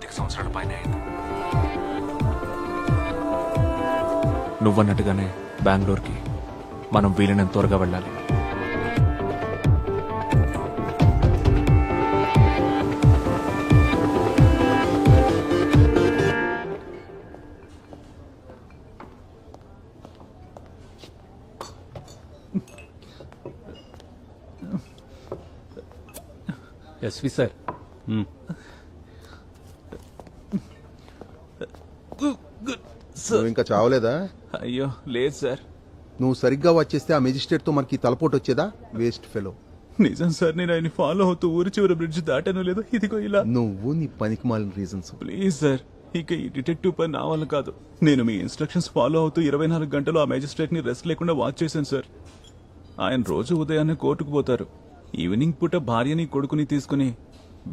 10 సంవత్సరాల పైన అయింది. నువ్వన్నట్టుగానే బెంగళూరుకి మనం వీలైనంత త్వరగా వెళ్ళాలి. ఎస్వి సార్, నువ్వు ఇంకా చావలేదా? అయ్యో లేదు సార్. నువ్వు సరిగ్గా వచ్చేస్తే ఆ మెజిస్ట్రేట్ తో మనకి తలపోటు వచ్చేదా? Waste fellow. నిజం సార్, నేను ఆయన ఫాలో అవుతూ ఊరి చివరి బ్రిడ్జ్ దాటాను లేదు. ఇదిగో ఇలా. నువ్వు నీ పనికి మాలిన రీజన్స్. ప్లీజ్ సార్, ఇక ఈ డిటెక్టివ్ పని నా వల్ల కాదు. నేను మీ ఇన్స్ట్రక్షన్స్ ఫాలో అవుతూ 24 గంటలు ఆ మేజిస్ట్రేట్ ని రెస్ట్ లేకుండా వాచ్ చేశాను సార్. ఆయన రోజు ఉదయాన్నే కోర్టుకు పోతారు. ఈవినింగ్ పూట భార్యని కొడుకుని తీసుకుని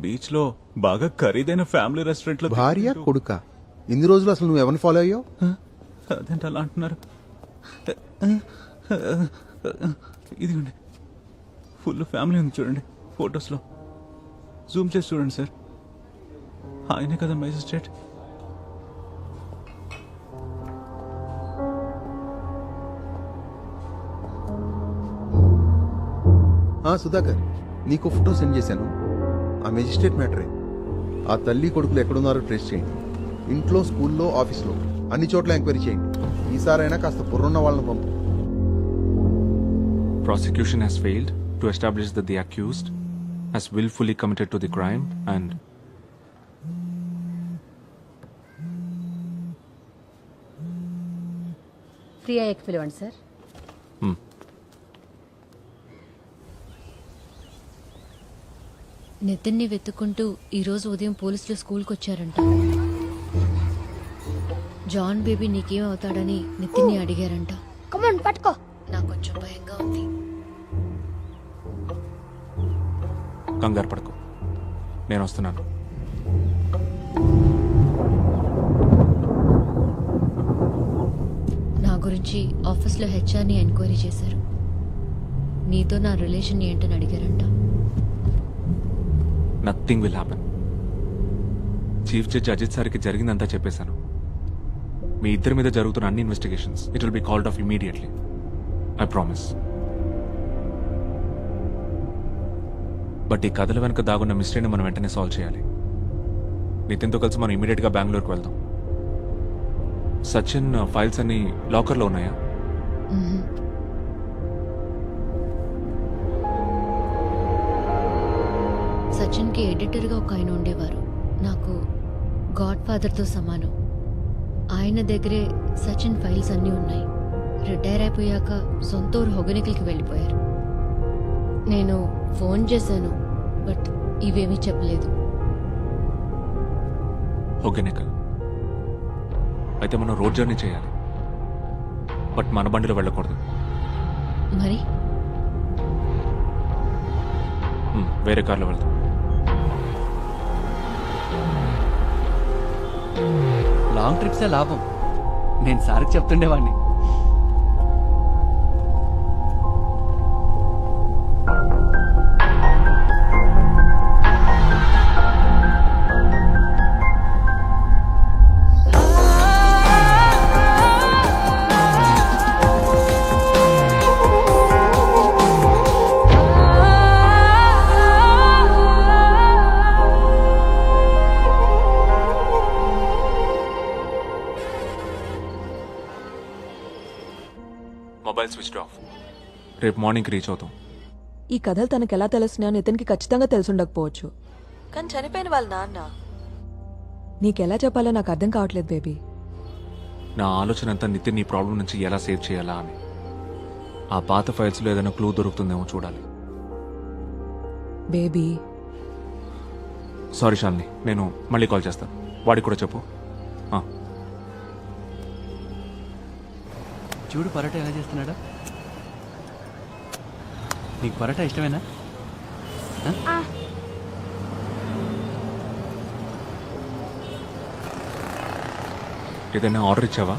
బీచ్ లో బాగా ఖరీదైన ఫ్యామిలీ రెస్టారెంట్ లో భార్య కొడుక ఇన్ని రోజులు అసలు నువ్వు ఎవరిని ఫాలో అయ్యావు? అదేంటి అలా అంటున్నారు? ఇదిగోండి, ఫుల్ ఫ్యామిలీ ఉంది చూడండి ఫొటోస్ లో. జూమ్ చేసి చూడండి సార్, ఆయనే కదా మేజిస్ట్రేట్. సుధాకర్, నీకు ఫోటో సెండ్ చేశాను. ఆ మెజిస్ట్రేట్ మ్యాటరే. ఆ తల్లి కొడుకులు ఎక్కడున్నారో ట్రేస్ చేయండి. ఇంట్లో, స్కూల్లో, ఆఫీస్లో అన్ని చోట్ల ఎంక్వైరీ చేయండి. ఈసారైనా కాస్త బుర్రున్న వాళ్ళని పంపు. Prosecution has failed to establish that the accused has willfully committed to the crime and Priya ఎక్ పిలవండి సార్. నితిన్ని వెతుక్కుంటూ ఈరోజు ఉదయం పోలీసులు స్కూల్కి వచ్చారంట. జాన్ బేబీ నీకేం అవుతాడని నితిన్ని అడిగారంట. కమాన్ పట్టుకో. నాకు కొంచెం భయంగా ఉంది. కంగారు పడకు, నేను వస్తున్నాను. నా గురించి ఆఫీస్లో హెచ్ఆర్ని ఎంక్వైరీ చేశారు. నీతో నా రిలేషన్ ఏంటని అడిగారంట. Nothing will happen. Chief judge Ajit సార్కి జరిగిందంతా చెప్పేశాను. మీ ఇద్దరి మీద జరుగుతున్న అన్ని investigations it will be called off immediately. I promise. But ఈ కథల వెనక దాగున్న మిస్టరీని మనం వెంటనే సాల్వ్ చేయాలి. నితిన్తో కలిసి మనం ఇమీడియట్గా బెంగళూరుకు వెళ్దాం. సచిన్ ఫైల్స్ అన్ని లాకర్లో ఉన్నాయా? సచిన్కి ఎడిటర్గా ఒక ఆయన ఉండేవారు. నాకు గాడ్ ఫాదర్తో సమానం. ఆయన దగ్గరే సచిన్ ఫైల్స్ అన్నీ ఉన్నాయి. రిటైర్ అయిపోయాక సొంత ఊరు హొగనికల్కి వెళ్ళిపోయారు. నేను ఫోన్ చేశాను, బట్ ఇవేమీ చెప్పలేదు. హొగెనికల్ అయితే మనం రోడ్ జర్నీ చేయాలి. బట్ మన బండిలో వెళ్ళకూడదు. మరి వేరే కార్లో వెళ్తాం. లాంగ్ ట్రిప్సే లాభం. నేను సార్కి చెప్తుండేవాడిని. Mobile switch off. రేపు మార్నింగ్కి రీచ్ అవుతాం. ఈ కథలు తనకు ఎలా తెలుస్తున్నాయో నితిన్కి ఖచ్చితంగా తెలుసుండకపోవచ్చు, కానీ చనిపోయిన వాళ్ళ నాన్న నీకెలా చెప్పాలో నాకు అర్థం కావట్లేదు బేబీ. నా ఆలోచన అంతా నితిన్ ఈ ప్రాబ్లం నుంచి ఎలా సేవ్ చేయాలా అని. ఆ పాత ఫైల్స్లో ఏదైనా క్లూ దొరుకుతుందేమో చూడాలి. బేబీ సారీ శాలిని, నేను మళ్ళీ కాల్ చేస్తాను. వాడికి కూడా చెప్పు. చూడు పరోటా ఎలా చేస్తున్నాడా. నీకు పరోటా ఇష్టమేనా? ఏదైనా ఆర్డర్ ఇచ్చావా?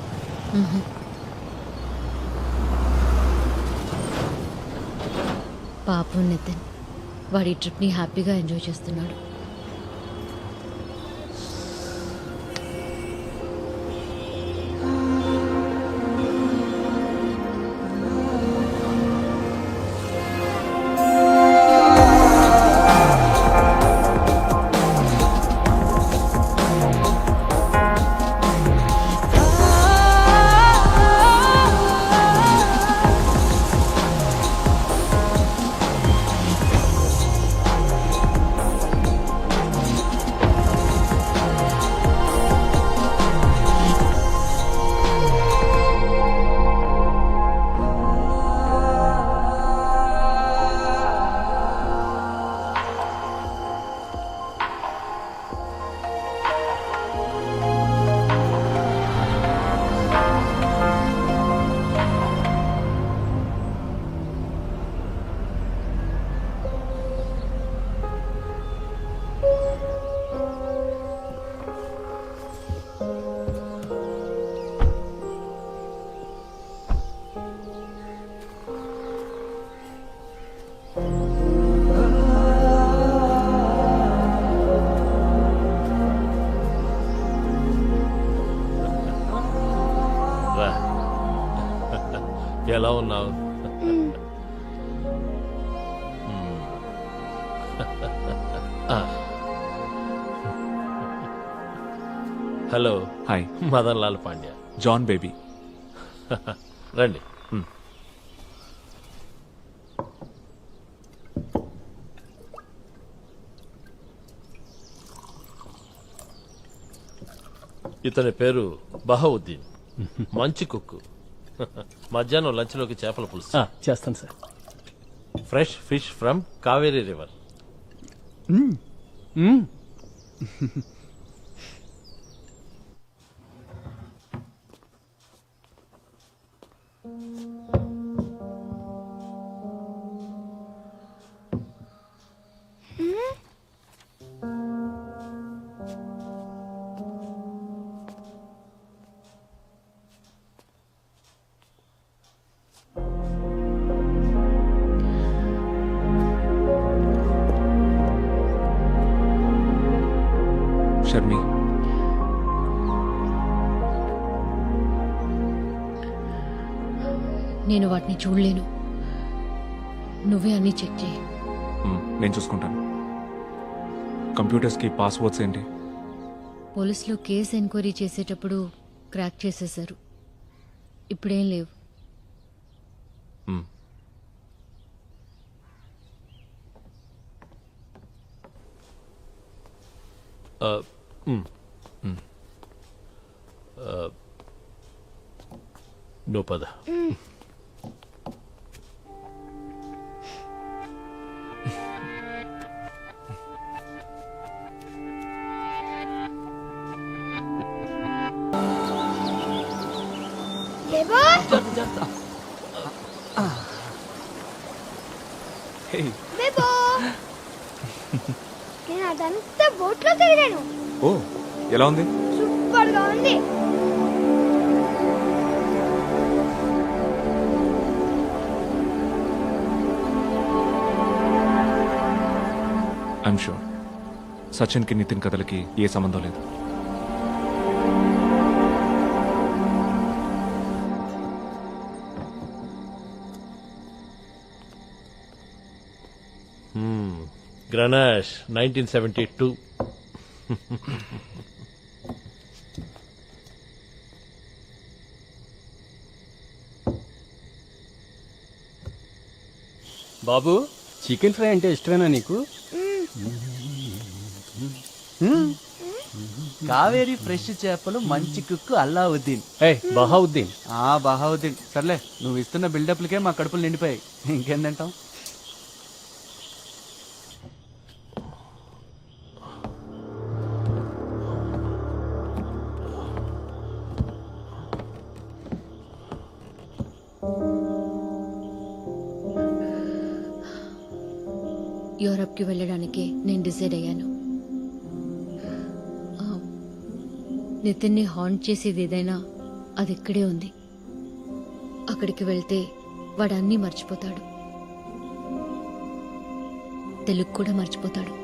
పాపం నితిన్, వాడి ట్రిప్ని హ్యాపీగా ఎంజాయ్ చేస్తున్నాడు. ఎలా ఉన్నావు? Hello. Hi. Madan Lal Pandya. John Baby. రండి. ఇతని పేరు బహౌద్దీన్. మంచి కుక్కు. మధ్యాహ్నం లంచ్లోకి చేపల పులుసు చేస్తాను sir. Fresh fish from Kaveri river. Sharmi, నేను వాటిని చూడలేను. నువ్వే అన్ని చెక్ చేయి. నేను చూసుకుంటాను. కంప్యూటర్స్కి పాస్వర్డ్స్ ఏంటి? పోలీసులు కేసు ఎంక్వైరీ చేసేటప్పుడు క్రాక్ చేసేశారు. ఇప్పుడేం లేవు. నువ్వు పద. నేను అదంతా బోట్లో తిరిగాను. ఓ, ఎలా ఉంది? సూపర్ గా ఉంది. ఐఎమ్ షూర్ సచిన్కి నితిన్ కథలకి ఏ సంబంధం లేదు. గ్రనాష్ 1972. బాబు, చికెన్ ఫ్రై అంటే ఇష్టమేనా నీకు? కావేరీ ఫ్రెష్ చేపలు మంచి కుక్కు అల్లావుద్దీన్. బహావుద్దీన్. బహావుద్దీన్. సర్లే, నువ్వు ఇస్తున్న బిల్డప్లకే మా కడుపులు నిండిపోయాయి. ఇంకేం తింటాం? యూరప్కి వెళ్ళడానికి నేను డిసైడ్ అయ్యాను. నితిన్ని హాంట్ చేసేది ఏదైనా అది ఇక్కడే ఉంది. అక్కడికి వెళ్తే వాడు అన్నీ మర్చిపోతాడు. తెలుగు కూడా మర్చిపోతాడు.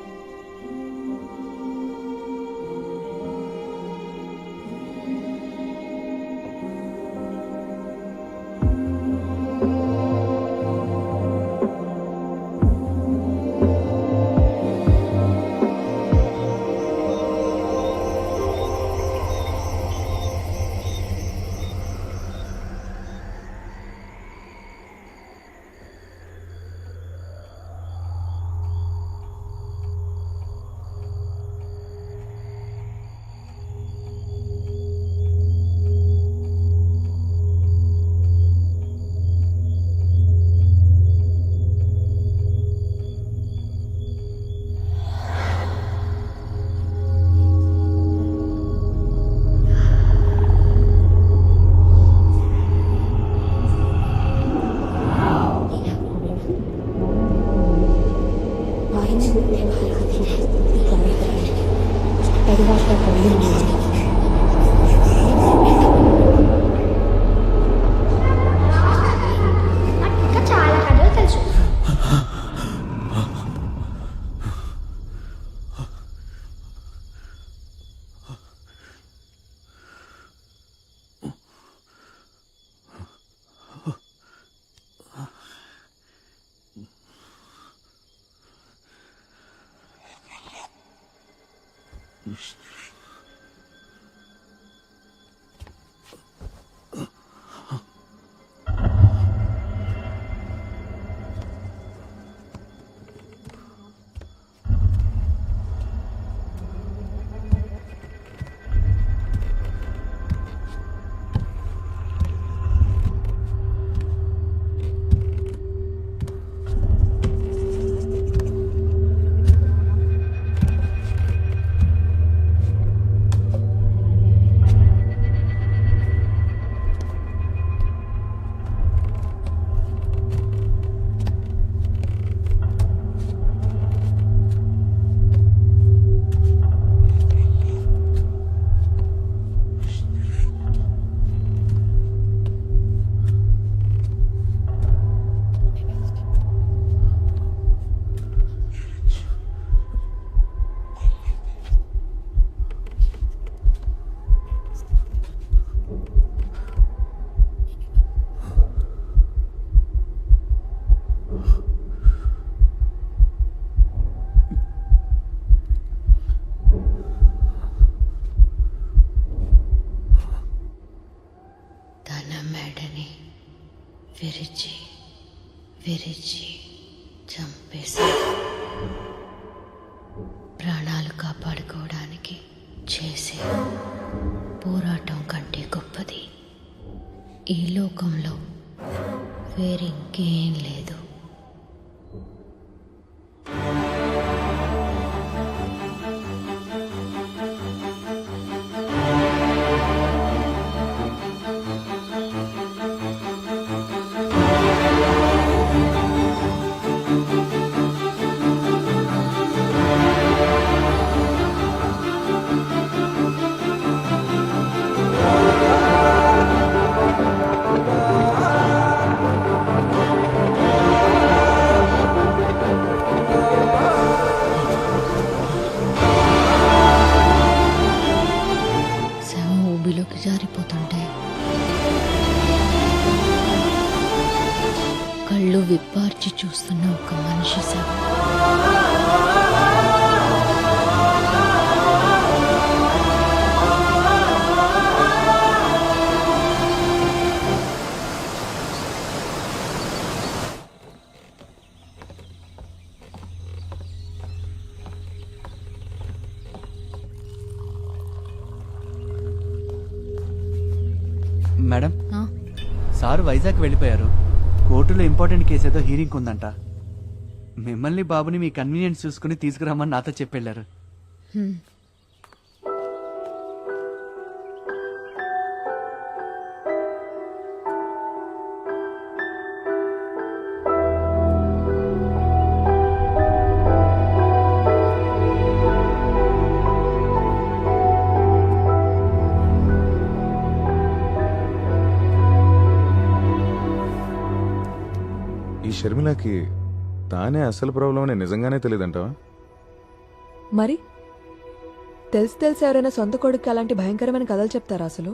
విరిచి విరిచి చంపేశారు. ప్రాణాలు కాపాడుకోవడానికి చేసే పోరాటం కంటే గొప్పది ఈ లోకంలో వేరింకేం లేదు. శవం ఊబిలోకి జారిపోతుంటే కళ్ళు విప్పార్చి చూస్తున్న ఒక మనిషి శవం. మేడం సార్ వైజాగ్ వెళ్ళిపోయారు. కోర్టులో ఇంపార్టెంట్ కేసు ఏదో హీరింగ్ ఉందంట. మిమ్మల్ని బాబుని మీ కన్వీనియన్స్ చూసుకుని తీసుకురామని నాతో చెప్పెళ్ళారు. ఈ షర్మిలకి తానే అసలు ప్రాబ్లం అని నిజంగానే తెలియదంటావా? మరి తెలిసి ఎవరైనా సొంత కొడుకు అలాంటి భయంకరమైన కథలు చెప్తారా అసలు?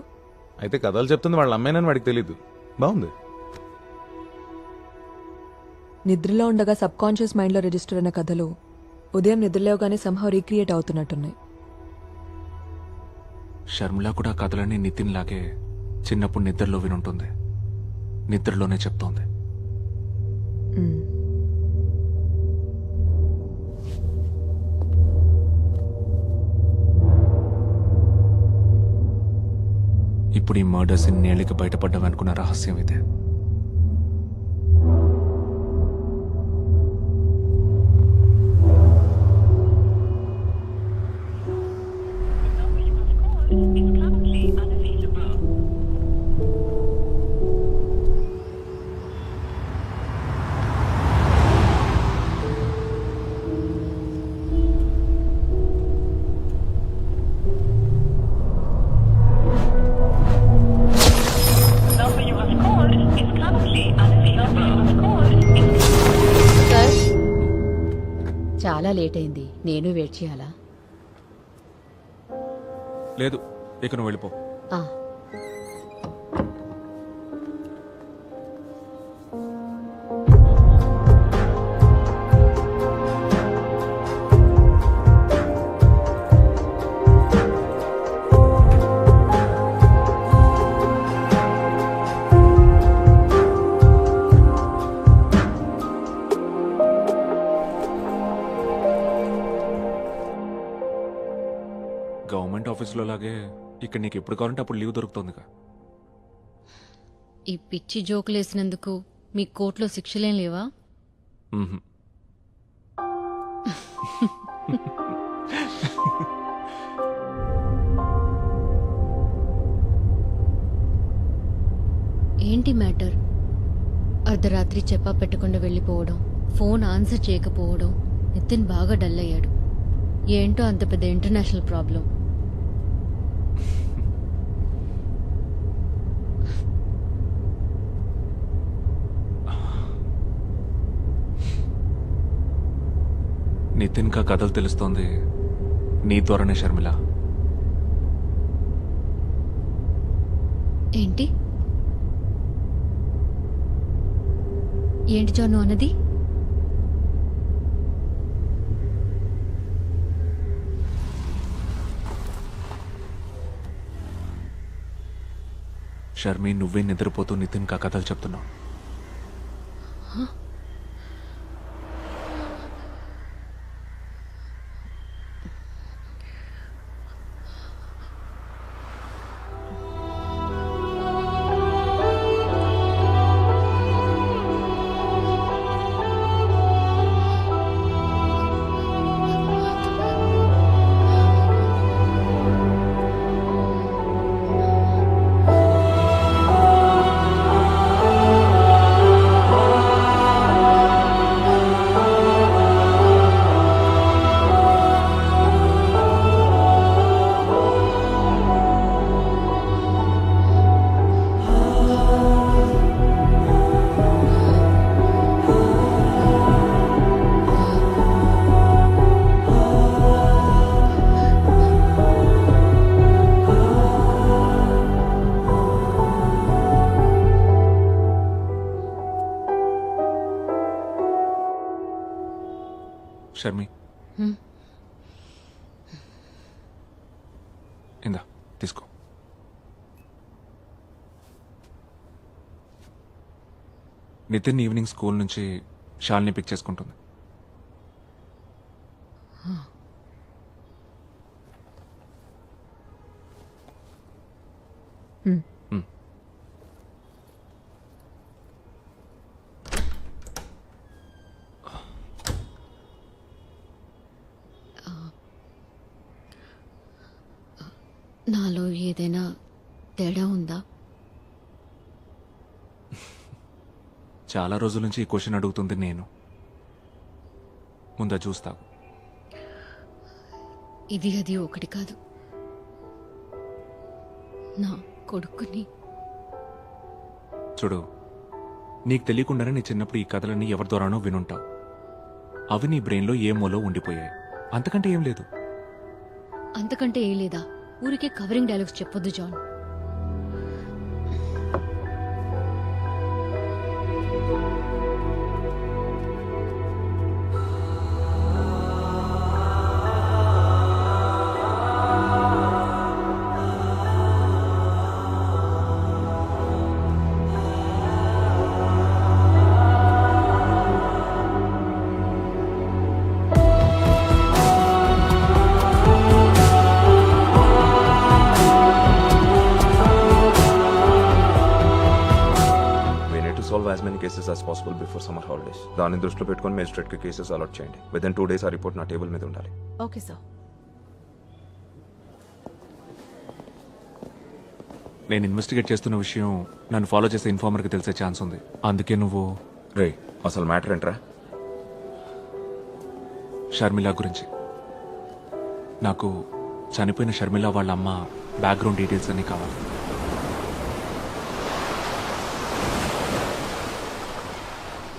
అయితే కథలు చెప్తుంది వాళ్ళ అమ్మాయినని వాడికి తెలీదు. బాగుంది. నిద్రలో ఉండగా సబ్ కాన్షియస్ మైండ్లో రిజిస్టర్ అయిన కథలు ఉదయం నిద్రలేవగానే సంహవ్ రీక్రియేట్ అవుతున్నట్టున్నాయి. షర్మిల కూడా కథలన్నీ నితిన్ లాగే చిన్నప్పుడు నిద్రలో వినుంటుంది. నిద్రలోనే చెప్తోంది. ఇప్పుడు ఈ మర్డర్స్ ఇన్నేళ్ళకి బయటపడ్డామనుకున్న రహస్యం ఇదే. చాలా లేట్ అయింది. నేను వెయిట్ చేయాలా? లేదు, ఇక నువ్వు వెళ్ళిపో. గవర్నమెంట్ ఆఫీస్లో లాగే ఇక్కడ నీకు ఎప్పుడు కావాలంటే అప్పుడు లీవ్ దొరుకుతుందిగా. ఈ పిచ్చి జోకులేసినందుకు మీ కోర్టులో శిక్షలేం లేవా? ఏంటి మ్యాటర్? అర్ధరాత్రి చెప్పా పెట్టకుండా వెళ్ళిపోవడం, ఫోన్ ఆన్సర్ చేయకపోవడం, నితిన్ బాగా డల్ అయ్యాడు. ఏంటో అంత పెద్ద ఇంటర్నేషనల్ ప్రాబ్లం. నితిన్ కా కథలు తెలుస్తోంది నీ ద్వారానే షర్మిల. ఏంటి ఏంటి జాను అన్నది? షర్మి, నువ్వే నిద్రపోతూ నితిన్ కా కథలు చెప్తున్నావు. షర్మి ఇందా తీసుకో. నితిన్ ఈవినింగ్ స్కూల్ నుంచి షాల్ని పిక్ చేసుకుంటుంది. నాలో ఏదైనా తేడా ఉందా? చాలా రోజుల నుంచి ఈ క్వశ్చన్ అడుగుతుంది నేను. ముందా చూస్తావు. ఇది అది ఒకటి కాదు. నా కొడుకుని చూడు, నీకు తెలియకుండానే నీ చిన్నప్పుడు ఈ కథలన్నీ ఎవరి ద్వారానో వినుంటావు. అవి నీ బ్రెయిన్లో ఏ మూలో ఉండిపోయాయి. అంతకంటే ఏం లేదు. అంతకంటే ఏ లేదా? ఊరికే కవరింగ్ డైలాగ్స్ చెప్పొద్దు John. as many cases as possible before summer holidays. దాన్ని దృష్టిలో పెట్టుకొని మేజిస్ట్రేట్ కి కేసెస్ అలాట్ చేయండి. విత్ ఇన్ 2 days ఆ రిపోర్ట్ నా టేబుల్ మీద ఉండాలి. Okay sir. నేను ఇన్వెస్టిగేట్ చేస్తున్న విషయం నన్ను ఫాలో చేసే ఇన్ఫార్మర్కి తెలిసే ఛాన్స్ ఉంది. అందుకే నువ్వు రే అసలు మ్యాటర్ ఏంట్రా? షర్మిల గురించి. నాకు చనిపోయిన షర్మిల వాళ్ళ అమ్మ బ్యాక్గ్రౌండ్ డీటెయిల్స్ అన్నీ కావాలి.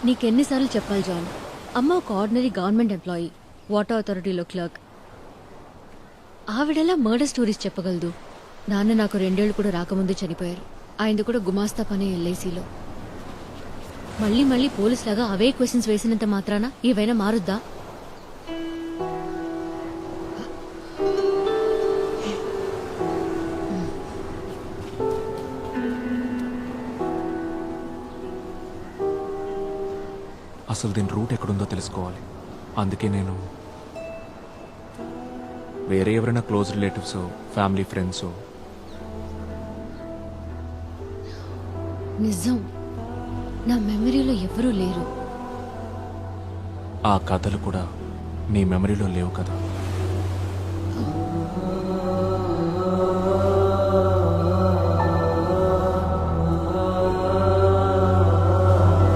నీకెన్నిసార్లు చెప్పాలి జాన్? అమ్మ ఒక ఆర్డినరీ గవర్నమెంట్ ఎంప్లాయీ, వాటర్ అథారిటీలో క్లర్క్. ఆవిడెలా మర్డర్ స్టోరీస్ చెప్పగలదు? నాన్న నాకు 2 ఏళ్ళు కూడా రాకముందే చనిపోయారు. ఆయనది కూడా గుమాస్తా పని ఎల్ఐసిలో. మళ్ళీ మళ్ళీ పోలీస్ లాగా అవే క్వశ్చన్స్ వేసినంత మాత్రాన ఏవైనా మారుద్దా? అసలు దీని రూట్ ఎక్కడుందో తెలుసుకోవాలి. అందుకే నేను వేరే ఎవరైనా క్లోజ్ రిలేటివ్స్, ఫ్యామిలీ ఫ్రెండ్స్. నిజం, నా మెమరీలో ఎవరూ లేరు. ఆ కథలు కూడా నీ మెమరీలో లేవు కదా.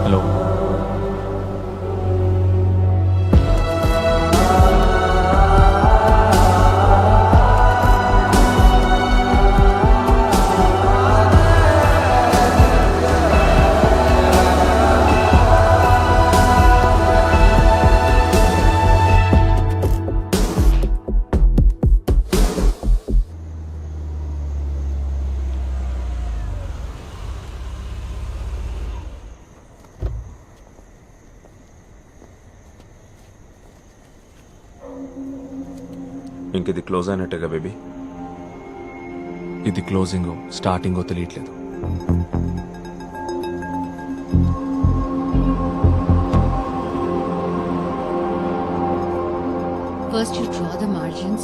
హలో, ఇంక ఇది క్లోజ్ అయినట్టేగా బేబీ? ఇది క్లోజింగో స్టార్టింగో తెలియట్లేదు. first you draw the margins,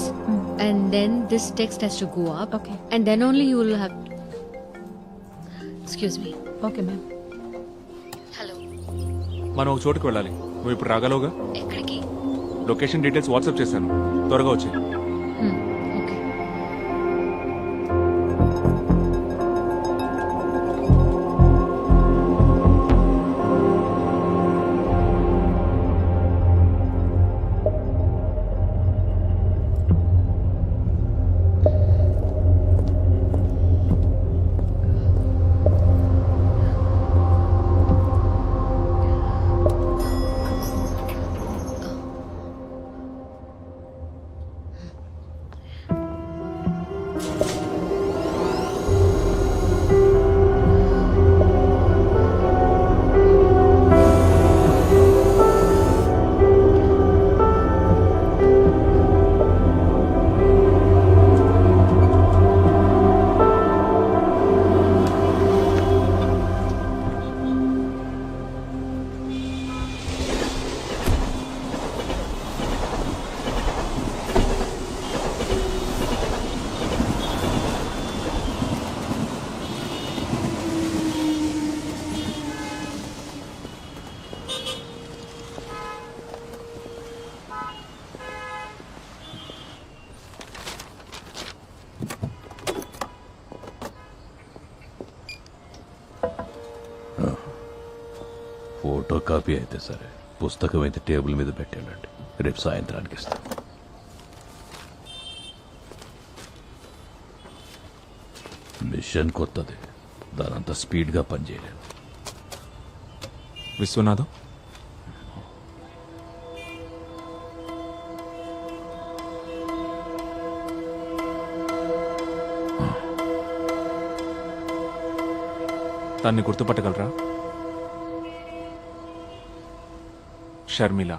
and then this text has to go up. Okay. And then only you will have. Excuse me. Okay ma'am. Hello. మనం ఒక చోటుకు వెళ్ళాలి. నువ్వు ఇప్పుడు రాగలవుగా? ఎక్కడికి? లొకేషన్ డీటెయిల్స్ వాట్సాప్ చేశాను. త్వరగా వచ్చి. ఓకే. ఫోటో కాపీ అయితే సరే, పుస్తకం అయితే టేబుల్ మీద పెట్టానండి. రేపు సాయంత్రానికి ఇస్తాను. మిషన్ కొత్తది, దానంత స్పీడ్గా పనిచేయలేను. విశ్వనాథం, తన్ని గుర్తుపట్టగలరా? షర్మిల.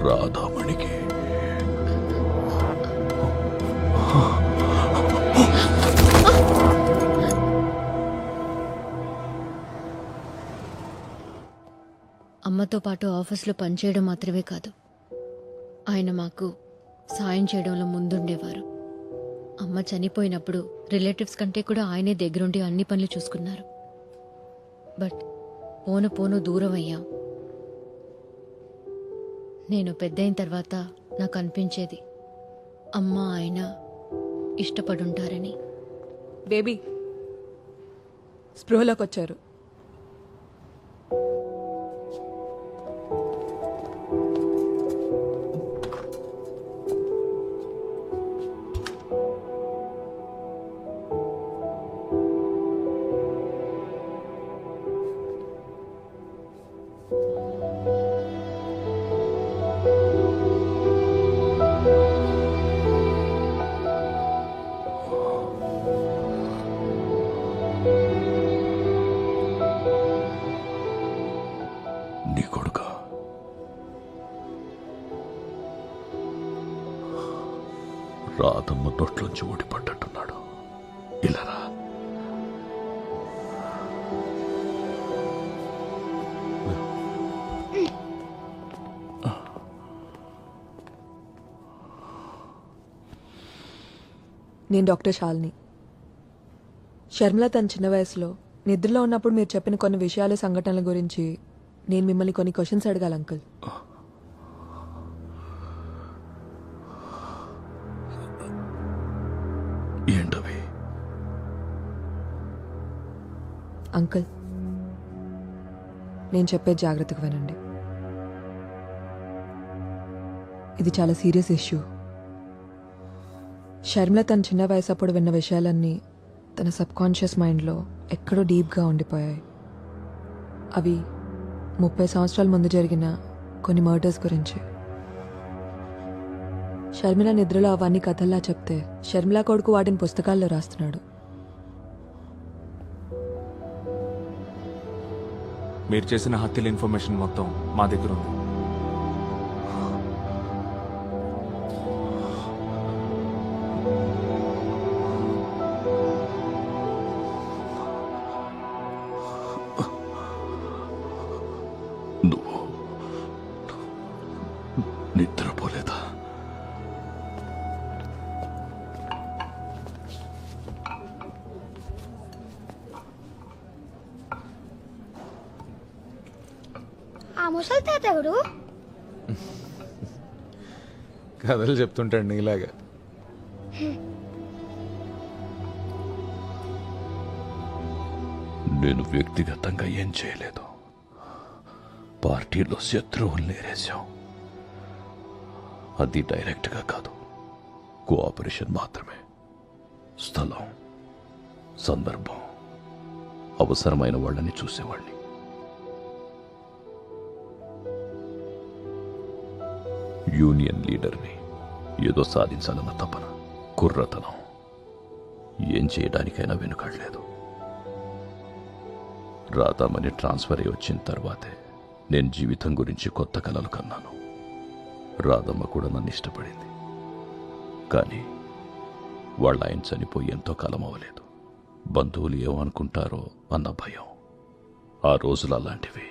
రాధామణికి అమ్మతో పాటు ఆఫీస్లో పనిచేయడం మాత్రమే కాదు, ఆయన మాకు సాయం చేయడంలో ముందుండేవారు. అమ్మ చనిపోయినప్పుడు రిలేటివ్స్ కంటే కూడా ఆయనే దగ్గరుండి అన్ని పనులు చూసుకున్నారు. బట్ పోను పోను దూరం అయ్యాం. నేను పెద్దయిన తర్వాత నాకు అనిపించేది అమ్మ ఆయన ఇష్టపడుంటారని. బేబీ స్పృహలోకి వచ్చారు. నీ కొడుక రాధమ్మ తొట్లోంచి ఊడిపడ్డట్టున్నాడు. ఇలా రా. నేను డాక్టర్ శాలిని. షర్మిల తన చిన్న వయసులో నిద్రలో ఉన్నప్పుడు మీరు చెప్పిన కొన్ని విషయాలు, సంఘటనల గురించి నేను మిమ్మల్ని కొన్ని క్వశ్చన్స్ అడగాలి అంకుల్. ఏంటవి? అంకుల్, నేను చెప్పేది జాగ్రత్తగా వినండి. ఇది చాలా సీరియస్ ఇష్యూ. షర్మిల తన చిన్న వయసు అప్పుడు విన్న విషయాలన్నీ తన సబ్ కాన్షియస్ మైండ్లో ఎక్కడో డీప్గా ఉండిపోయాయి. అవి 30 సంవత్సరాల ముందు జరిగిన కొన్ని మర్డర్స్ గురించి. షర్మిల నిద్రలో అవన్నీ కథల్లా చెప్తే షర్మిల కొడుకు వాటిని పుస్తకాల్లో రాస్తున్నాడు. మీరు చేసిన హత్యల ఇన్ఫర్మేషన్ మొత్తం మా దగ్గర ఉంది. ఆ ముసలి తాత ఎవరు? కథలు చెప్తుంటాడు నీలాగా. నేను వ్యక్తిగతంగా ఏం చేయలేదు. పార్టీలో శత్రువులు నేరేశాం. అది డైరెక్ట్గా కాదు, కోఆపరేషన్ మాత్రమే. స్థలం, సందర్భం, అవసరమైన వాళ్ళని చూసేవాడిని. యూనియన్ లీడర్ని, ఏదో సాధించాలన్న తపన, కుర్రతనం, ఏం చేయడానికైనా వెనుకాడలేదు. రాధామణి ట్రాన్స్ఫర్ అయి వచ్చిన తర్వాతే నేను జీవితం గురించి కొత్త కలలు కన్నాను. రాధమ్మ కూడా నన్ను ఇష్టపడింది. కానీ వాళ్ళ ఆయన చనిపోయి ఎంతో కాలం అవ్వలేదు. బంధువులు ఏమనుకుంటారో అన్న భయం. ఆ రోజులు అలాంటివి.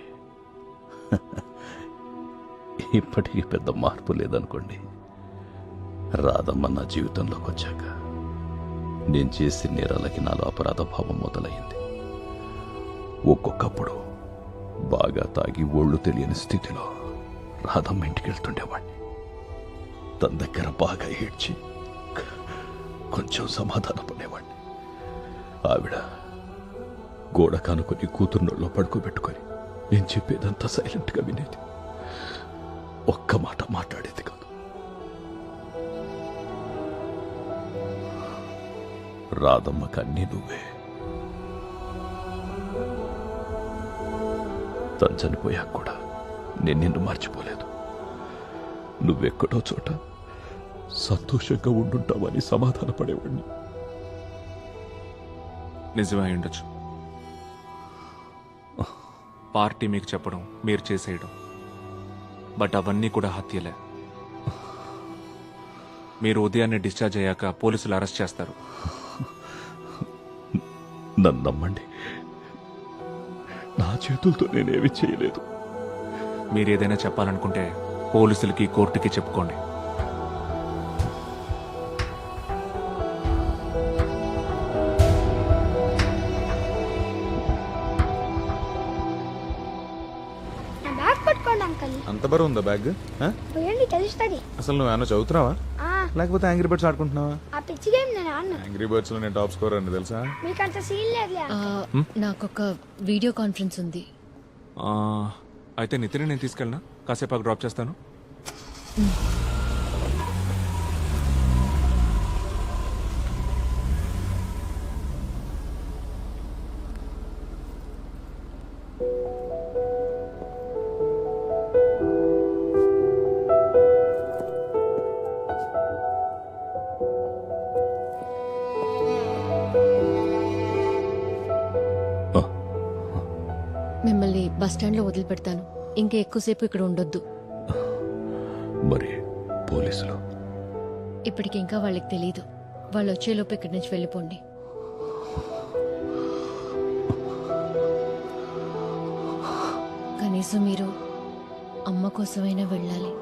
ఇప్పటికీ పెద్ద మార్పు లేదనుకోండి. రాధమ్మ నా జీవితంలోకి వచ్చాక నేను చేసిన నేరాలకి నాలో అపరాధ భావం మొదలైంది. ఒక్కొక్కప్పుడు బాగా తాగి ఒళ్ళు తెలియని స్థితిలో రాధమ్మ ఇంటికి వెళ్తుండేవాణ్ణి. తన దగ్గర బాగా ఏడ్చి కొంచెం సమాధాన పడేవాణ్ణి. ఆవిడ గోడ కానుకొని కూతుర్నోళ్ళలో పడుకోబెట్టుకొని నేను చెప్పేదంతా సైలెంట్గా వినేది. ఒక్క మాట మాట్లాడేది కాదు. రాధమ్మకి అన్నీ నువ్వే. తను చనిపోయాక కూడా నేను నిన్ను మర్చిపోలేదు. నువ్వెక్కడో చోట సంతోషంగా ఉండుంటావని సమాధాన పడేవాడిని. నిజమే ఉండొచ్చు. పార్టీ మీకు చెప్పడం, మీరు చేసేయడం, బట్ అవన్నీ కూడా హత్యలే. మీరు ఉదయాన్నే డిశ్చార్జ్ అయ్యాక పోలీసులు అరెస్ట్ చేస్తారు. నన్ను నమ్మండి, నా చేతులతో నేనేమి చేయలేదు. మీరు ఏదైనా చెప్పాలనుకుంటే పోలీసులకి, కోర్టుకి చెప్పుకోండి. నా బ్యాగ్ పట్టుకోండి అంకల్. అంత బరువు ఉందా బ్యాగ్? పోయండి తెలుస్తుంది. అసలు నువ్వేమన్నా చదువుతున్నావా ఆ, లేకపోతే యాంగ్రీ బర్డ్స్ ఆడుకుంటున్నావా? ఆ పిచ్చి గేమ్ నేను ఆడను. యాంగ్రీ బర్డ్స్ లో నేను టాప్ స్కోర్ అని తెలుసా? మీకు అంత సీన్ లేదులే. నాకొక వీడియో కాన్ఫరెన్స్ ఉంది. అయితే నితిని నేను తీసుకెళ్ళినా, కాసేపు డ్రాప్ చేస్తాను. మిమ్మల్ని బస్ స్టాండ్లో వదిలిపెడతాను. ఇంకా ఎక్కువసేపు ఇక్కడ ఉండొద్దు. మరి పోలీసులు? ఇప్పటికి ఇంకా వాళ్ళకి తెలియదు. వాళ్ళు వచ్చేలోపు ఇక్కడి నుంచి వెళ్ళిపోండి. కనీసం మీరు అమ్మ కోసమైనా వెళ్ళాలి.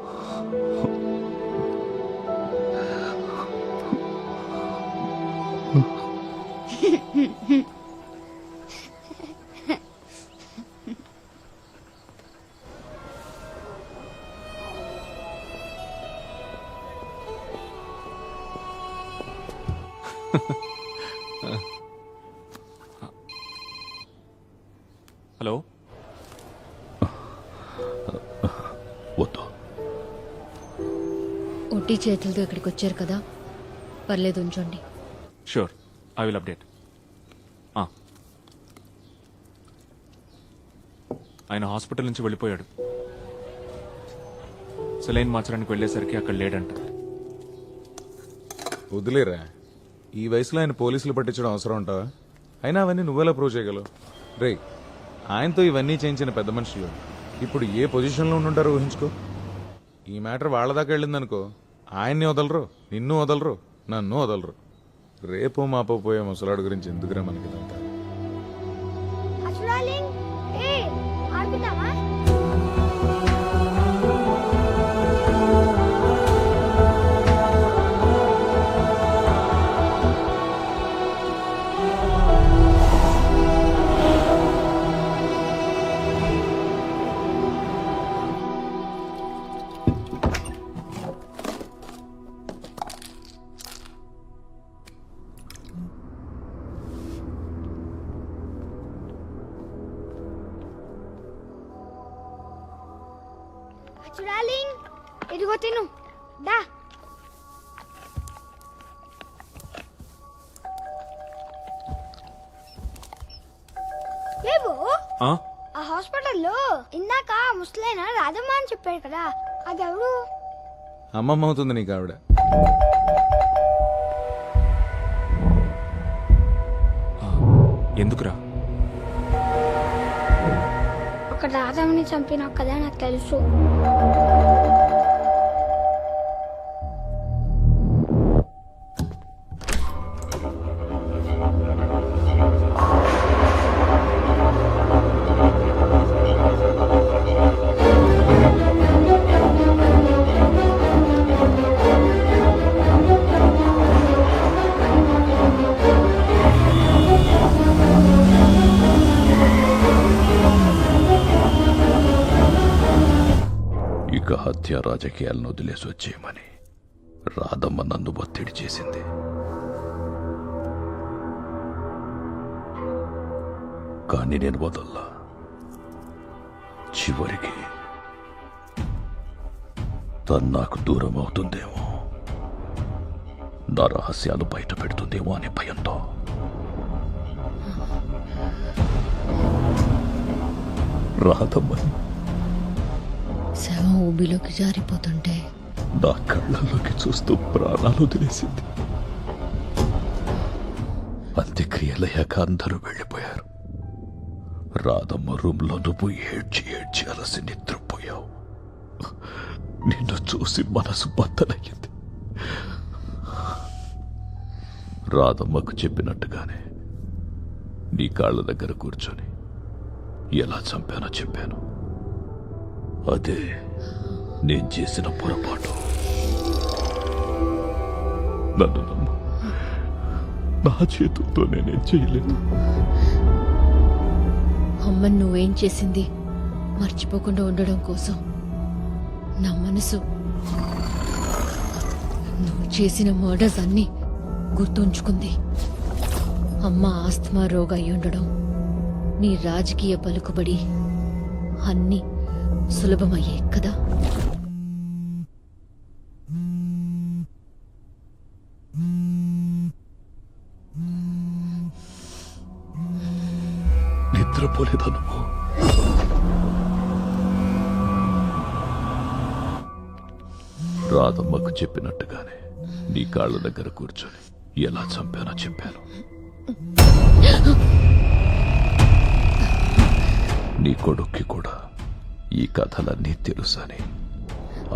హలో, వద్దు. ఒట్టి చేతులతో ఇక్కడికి వచ్చారు కదా, పర్లేదు ఉంచండి. Sure, I will update. ఆయన హాస్పిటల్ నుంచి వెళ్ళిపోయాడు. సెలైన్ మార్చడానికి వెళ్ళేసరికి అక్కడ లేడంట. వదిలేరా, ఈ వయసులో ఆయన పోలీసులు పట్టించడం అవసరం ఉంటావా? అయినా అవన్నీ నువ్వెలా ప్రూవ్ చేయగలవు? రే, ఆయనతో ఇవన్నీ చేయించిన పెద్ద మనుషులు ఇప్పుడు ఏ పొజిషన్లో ఉండుంటారో ఊహించుకో. ఈ మ్యాటర్ వాళ్ళ దాకా వెళ్ళిందనుకో, ఆయన్ని వదలరు, నిన్ను వదలరు, నన్ను వదలరు. రేపో మాపో పోయే ముసలాడు గురించి ఎందుకురా మనకిదంతా? డార్లింగ్, ఏ ఆడుకుందామా? లచ్చు డార్లింగ్ ఇదిగో తిను దా. లేవు ఆ హాస్పిటల్లో ఇందాక ముసలైన రాధమ్మ అని చెప్పాడు కదా, అది ఎవరు? అమ్మమ్మ అవుతుంది నీకు ఆవిడ. ఎందుకురా? ఒక రాధమ్మని చంపినావు కదా, నాకు తెలుసు. ఇక హత్య రాజకీయాలను వదిలేసి వచ్చేయమని రాధమ్మ నన్ను ఒత్తిడి చేసింది. కానీ నేను వదల్లా. చివరికి తను నాకు దూరం అవుతుందేమో, నా రహస్యాలు బయట పెడుతుందేమో అనే భయంతో రాధమ్మని శవం ఊబిలోకి జారిపోతుంటే నా కళ్ళల్లోకి చూస్తూ ప్రాణాలు వదిలేసింది. అంత్యక్రియలయ్యాక అందరూ వెళ్ళిపోయారు. రాధమ్మ రూమ్లో నువ్వు ఏడ్చి ఏడ్చి అలసి నిద్రపోయావు. నిన్ను చూసి మనసు బద్దలయ్యింది. రాధమ్మకు చెప్పినట్టుగానే నీ కాళ్ళ దగ్గర కూర్చొని ఎలా చంపానో చెప్పాను. అదే నేను చేసిన పొరపాటు. నన్ను నమ్ము, నా చేతులతో నేనేం చేయలేదు. అమ్మని నువ్వేం చేసింది మర్చిపోకుండా ఉండడం కోసం నా మనసు నువ్వు చేసిన మర్డర్స్ అన్నీ గుర్తుంచుకుంది. అమ్మ ఆస్తమా రోగ అయి ఉండడం, నీ రాజకీయ పలుకుబడి అన్నీ సులభమయ్యే కదా. నిద్రపోలేదా నువ్వు? రాధమ్మకు చెప్పినట్టుగానే నీ కాళ్ళ దగ్గర కూర్చొని ఎలా చంపానో చెప్పాను. నీ కొడుక్కి కూడా ఈ కథలన్నీ తెలుసని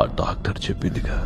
ఆ డాక్టర్ చెప్పిందిగా.